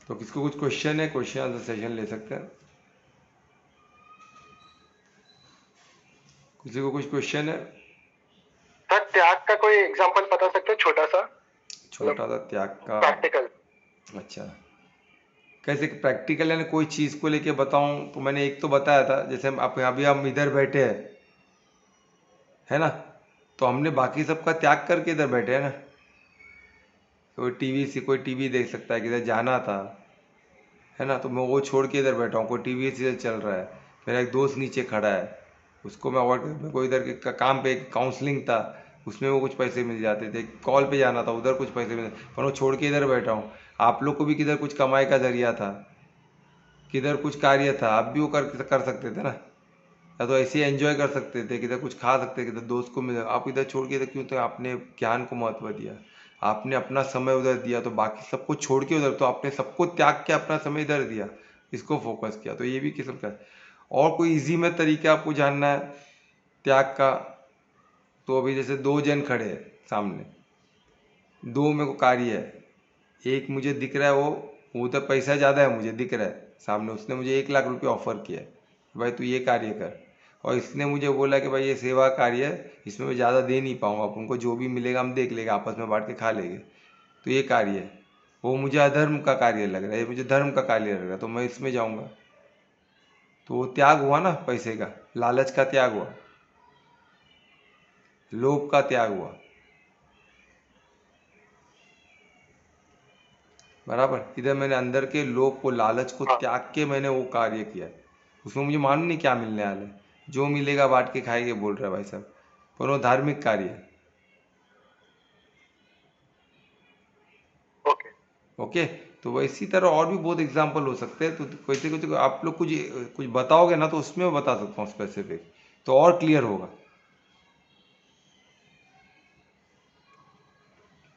A: तो किसको कुछ क्वेश्चन है? क्वेश्चन आंसर सेशन ले सकते हैं। किसी को कुछ क्वेश्चन है?
B: सर त्याग का कोई एग्जांपल बता सकते हो, छोटा सा?
A: छोटा सा त्याग का?
B: प्रैक्टिकल।
A: अच्छा, कैसे प्रैक्टिकल? यानी कोई चीज़ को लेके बताऊं? तो मैंने एक तो बताया था, जैसे हम आप अभी हम इधर बैठे हैं, है ना, तो हमने बाकी सबका त्याग करके इधर बैठे हैं ना। कोई टीवी से, कोई टीवी देख सकता है, किधर जाना था, है ना, तो मैं वो छोड़ के इधर बैठा हूँ, कोई टीवी सीरियल चल रहा है, मेरा एक दोस्त नीचे खड़ा है, उसको मैं अवॉइड कर, मेरे को इधर के काम पे एक काउंसलिंग था, उसमें वो कुछ पैसे मिल जाते थे, कॉल पे जाना था उधर कुछ पैसे मिल, पर वो छोड़ के इधर बैठा हूँ। आप लोग को भी किधर कुछ कमाई का जरिया था, किधर कुछ कार्य था, आप भी वो कर सकते थे ना, या तो ऐसे एंजॉय कर सकते थे, किधर कुछ खा सकते, किधर दोस्त को मिल, आप इधर छोड़ के इधर क्यों? तो आपने ज्ञान को महत्व दिया, आपने अपना समय उधर दिया, तो बाकी सबको छोड़ के उधर, तो आपने सबको त्याग के अपना समय इधर दिया, इसको फोकस किया, तो ये भी किस्म का है। और कोई इजी में तरीका आपको जानना है त्याग का, तो अभी जैसे दो जन खड़े हैं सामने, दो मेरे को कार्य है, एक मुझे दिख रहा है, वो उधर पैसा ज़्यादा है, मुझे दिख रहा है सामने, उसने मुझे 1 लाख रुपये ऑफर किया है कि भाई तू ये कार्य कर, और इसने मुझे बोला कि भाई ये सेवा कार्य है, इसमें मैं ज़्यादा दे नहीं पाऊँगा, उनको जो भी मिलेगा हम देख लेंगे, आपस में बांट के खा लेंगे, तो ये कार्य है, वो मुझे अधर्म का कार्य लग रहा है, ये मुझे धर्म का कार्य लग रहा है, तो मैं इसमें जाऊँगा, तो वो त्याग हुआ ना, पैसे का, लालच का त्याग हुआ, लोभ का त्याग हुआ, बराबर। इधर मैंने अंदर के लोभ को, लालच को
B: हाँ।
A: त्याग के मैंने वो कार्य किया, उसमें मुझे मालूम नहीं क्या मिलने वाला है, जो मिलेगा बांट के खाएंगे बोल रहा है भाई साहब, पर वो धार्मिक कार्य है।
B: ओके।
A: ओके, तो वो इसी तरह और भी बहुत एग्जाम्पल हो सकते हैं, तो कैसे कुछ आप लोग कुछ कुछ बताओगे ना, तो उसमें मैं बता सकता हूँ स्पेसिफिक, तो और क्लियर होगा।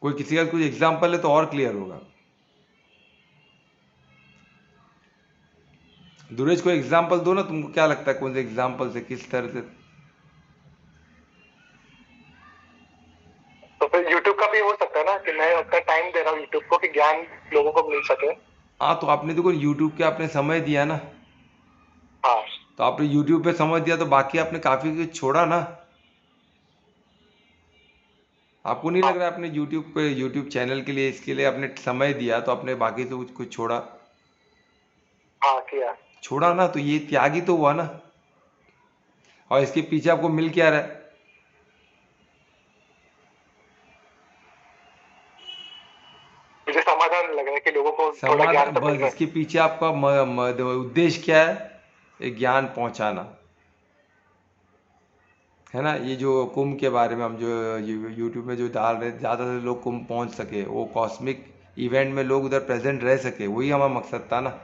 A: कोई किसी का कुछ एग्जाम्पल है तो और क्लियर होगा। दुरेज को एग्जाम्पल दो ना, तुमको क्या लगता है कौन से एग्जाम्पल से, किस तरह से?
B: तो फिर यूट्यूब का भी हो सकता है ना, कि मैं अपना टाइम दे रहा हूँ यूट्यूब को, कि ज्ञान लोगों को मिल सके।
A: हाँ, तो आपने देखो यूट्यूब के आपने समय दिया ना,
B: हाँ।
A: तो आपने यूट्यूब पे समय दिया, तो बाकी आपने काफी कुछ छोड़ा ना। आपको नहीं
B: हाँ।
A: लग रहा है आपने यूट्यूब पे, यूट्यूब चैनल के लिए, इसके लिए आपने समय दिया, तो आपने बाकी से कुछ कुछ छोड़ा?
B: हाँ किया।
A: छोड़ा ना, तो ये त्याग ही तो हुआ ना। और इसके पीछे आपको मिल क्या रहा है?
B: मुझे समाधान लग रहा है कि लोगों को थोड़ा ज्ञान
A: समाधान,
B: तो मिल
A: बस
B: रहा है।
A: इसके पीछे आपका उद्देश्य क्या है? एक ज्ञान पहुंचाना, है ना। ये जो कुंभ के बारे में हम जो यूट्यूब में जो डाल रहे, ज़्यादा से लोग कुंभ पहुंच सके, वो कॉस्मिक इवेंट में लोग उधर प्रेजेंट रह सके, वही हमारा मकसद था ना,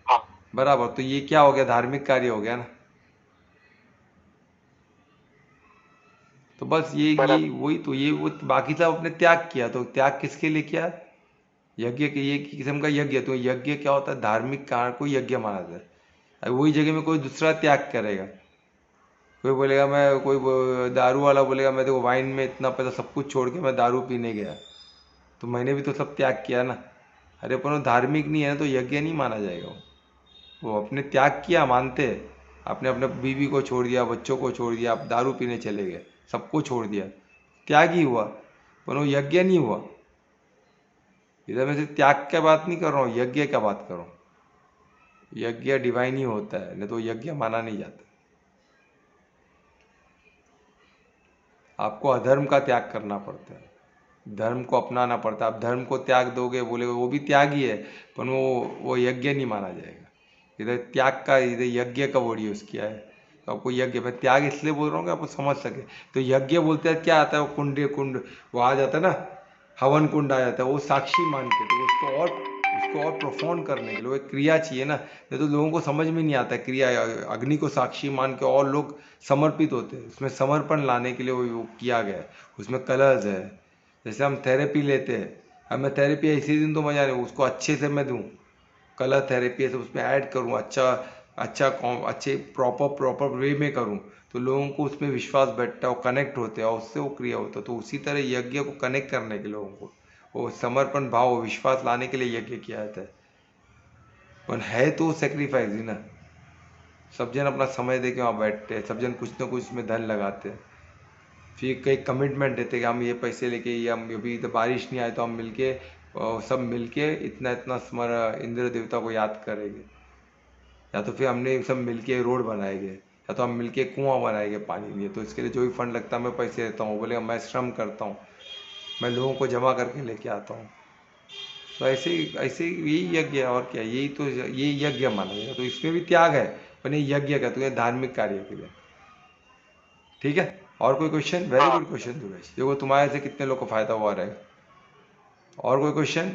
B: हाँ।
A: बराबर। तो ये क्या हो गया? धार्मिक कार्य हो गया ना। तो बस ये
B: बराबर।
A: वही तो, ये वो बाकी सब अपने त्याग किया, तो त्याग किसके लिए किया? यज्ञ के, ये किस्म का यज्ञ, तो यज्ञ क्या होता है? धार्मिक कारण को यज्ञ माना जाता है। अब वही जगह में कोई दूसरा त्याग करेगा, कोई बोलेगा मैं, दारू वाला बोलेगा मैं देखो वाइन में इतना पैसा सब कुछ छोड़ के मैं दारू पीने गया, तो मैंने भी तो सब त्याग किया ना। अरे पर वो धार्मिक नहीं है ना, तो यज्ञ नहीं माना जाएगा वो अपने त्याग किया मानते हैं। आपने अपने बीवी को छोड़ दिया, बच्चों को छोड़ दिया, आप दारू पीने चले गए, सबको छोड़ दिया, त्याग ही हुआ, पर वो यज्ञ नहीं हुआ। इधर मैं सिर्फ त्याग की बात नहीं कर रहा हूँ, यज्ञ का बात कर रहा हूँ। यज्ञ डिवाइन ही होता है, नहीं तो यज्ञ माना नहीं जाता। आपको अधर्म का त्याग करना पड़ता है, धर्म को अपनाना पड़ता है। आप धर्म को त्याग दोगे, बोले वो भी त्याग ही है, पर वो यज्ञ नहीं माना जाएगा। इधर त्याग का, इधर यज्ञ का वर्ड यूज किया है, तो आपको यज्ञ, मैं त्याग इसलिए बोल रहा हूँ कि आपको समझ सके। तो यज्ञ बोलते हैं क्या आता है? वो कुंड वो आ जाता है ना, हवन कुंड आ जाता है, वो साक्षी मान के, तो उसको और प्रोफाउंड करने के लिए वो एक क्रिया चाहिए ना, नहीं तो लोगों को समझ में नहीं आता है क्रिया। अग्नि को साक्षी मान के और लोग समर्पित होते हैं, उसमें समर्पण लाने के लिए वो किया गया है, उसमें कलर्स है। जैसे हम थेरेपी लेते हैं, अब मैं थेरेपी ऐसे दिन तो मजा नहीं, उसको अच्छे से मैं दूँ, कलर थेरेपी है तो उसमें ऐड करूँ, अच्छे प्रॉपर वे में करूँ, तो लोगों को उसमें विश्वास बैठता है, वो कनेक्ट होते हैं और उससे वो क्रिया होता है। तो उसी तरह यज्ञ को कनेक्ट करने के लोगों को, वो समर्पण भाव, विश्वास लाने के लिए यज्ञ किया जाता है। पर है तो सेक्रीफाइस ही ना। सब जन अपना समय दे के वहाँ बैठते हैं, सब जन कुछ ना कुछ उसमें धन लगाते हैं, फिर कई कमिटमेंट देते हैं कि हम ये पैसे लेके, ये हम अभी तो बारिश नहीं आए तो हम मिलके, सब मिलके इतना इतना स्मर इंद्र देवता को याद करेंगे, या तो फिर हमने सब मिलके रोड बनाएंगे, या तो हम मिलके कुआं बनाएंगे पानी लिए, तो इसके लिए जो भी फंड लगता है मैं पैसे देता हूँ, बोलेगा मैं श्रम करता हूँ, मैं लोगों को जमा करके लेके आता हूँ। तो ऐसे यही यज्ञ है, और क्या, यही तो, यही यज्ञ माना जाएगा। तो इसमें भी त्याग है, पर ये यज्ञ का तो ये धार्मिक कार्य के लिए। ठीक है, और कोई क्वेश्चन? वेरी
B: हाँ।
A: गुड क्वेश्चन धीरज, देखो तुम्हारे से कितने लोग को फायदा हुआ रहेगा। और कोई क्वेश्चन?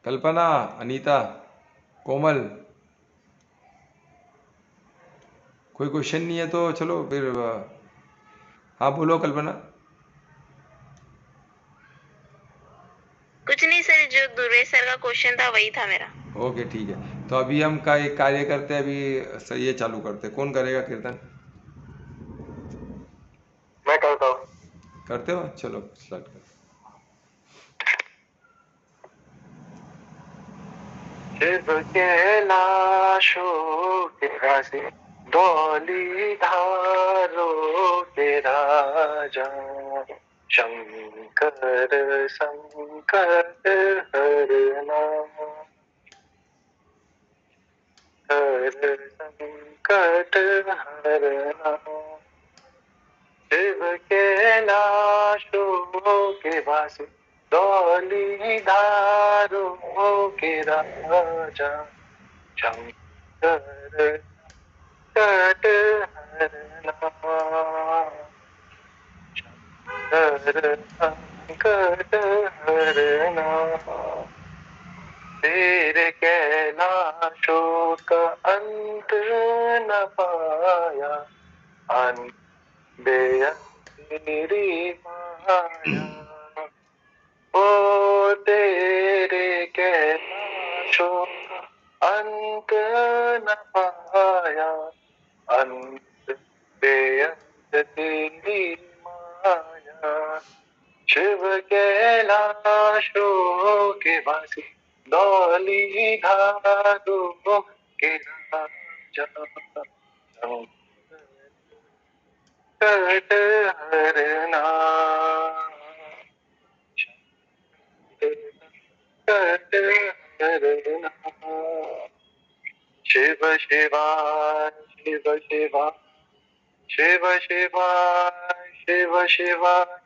A: कल्पना, अनीता, कोमल, कोई क्वेश्चन नहीं है तो चलो फिर हाँ बोलो कल्पना।
C: कुछ नहीं सर, जो दुर्वेश सर का क्वेश्चन था वही था मेरा।
A: ओके ठीक है, तो अभी हम का एक कार्य करते हैं, अभी सही ये चालू करते हैं। कौन करेगा कीर्तन?
B: मैं करता हूँ।
A: करते हो? चलो स्टार्ट कर।
B: शिव कैलाशों के राजे, धौली धारों के राजा, शंकर संकट हरना, हर संकट हरना। शिव कैलाशों के वासी, धौली धारों के राजा, शंकर संकट हरना, शंकर संकट हरना। तेरे कैलाशों का अंत न पाया, अंत तेरी माया। ओ तेरे कैलाशों का अंत न पाया, अंत बेअंत तेरी माया। शिव कैलाशों के वासी, धौली धारों के राजा, संकट हरना, संकट हरना। शिव शिवाय शिव शिवाय, शिव शिवाय शिव शिवाय,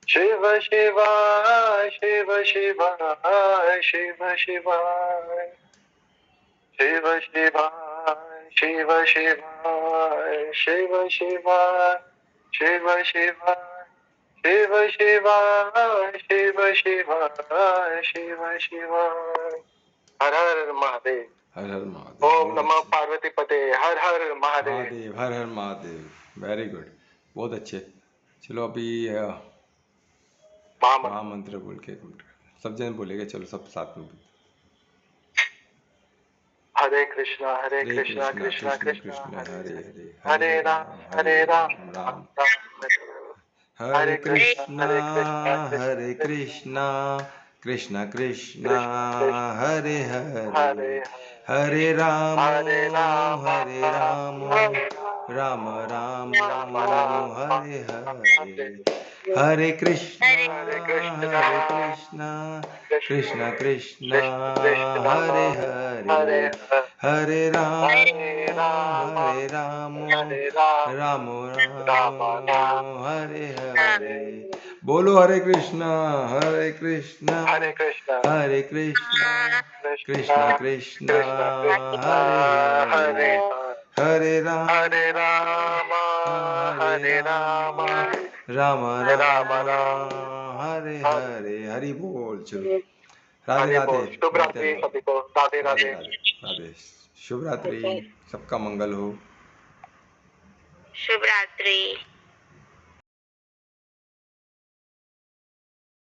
B: शिव शिवाय शिव शिवाय, शिव शिवाय शिव शिवाय, शिव शिवाय शिव शिवाय, शिव शिवाय शिव शिवाय, शिव शिवाय शिव शिवाय। हर हर महादेव।
A: हर हर महादेव।
B: ओम नमः पार्वती पते, हर हर महादेव।
A: महादेव, हर हर महादेव। वेरी गुड, बहुत अच्छे। चलो अभी महामंत्र बोल के सब जन बोलेंगे, चलो सब साथ में।
B: हरे कृष्णा कृष्णा
A: कृष्ण
B: कृष्णा
A: हरे हरे,
B: हरे राम
A: राम
B: राम
A: राम।
B: राम।
A: हरे कृष्णा
B: हरे
A: कृष्णा कृष्ण कृष्ण
B: कृष्ण
A: हरे हरे,
B: हरे
A: हरे राम
B: हरे राम
A: राम राम
B: राम
A: हरे हरे। हरे कृष्णा
C: हरे
A: कृष्णा कृष्ण कृष्ण
B: कृष्ण
A: हरे
B: हरे
A: हरे, हरे राम
B: हरे राम हरे राम
A: राम
B: राम
A: राम हरे
C: हरे
A: हरे। बोलो हरे कृष्णा
B: हरे कृष्ण
A: हरे कृष्णा कृष्ण कृष्ण
B: कृष्ण कृष्ण
A: हरे हरे,
B: हरे
A: हरे राम
B: हरे राम
A: हरे राम राम
B: राम
A: राम
B: राम
A: हरे
B: हरे।
A: हरे। हरि बोल। चलो राधे
B: हरि
A: राधे,
B: बोल। शुभ
A: मिलते हैं
B: रात्रि
A: लोग।
B: सभी को। राधे
A: राधे
B: राधे।
A: राधे राधे, शुभ रात्रि, सबका मंगल हो।
C: शुभ रात्रि।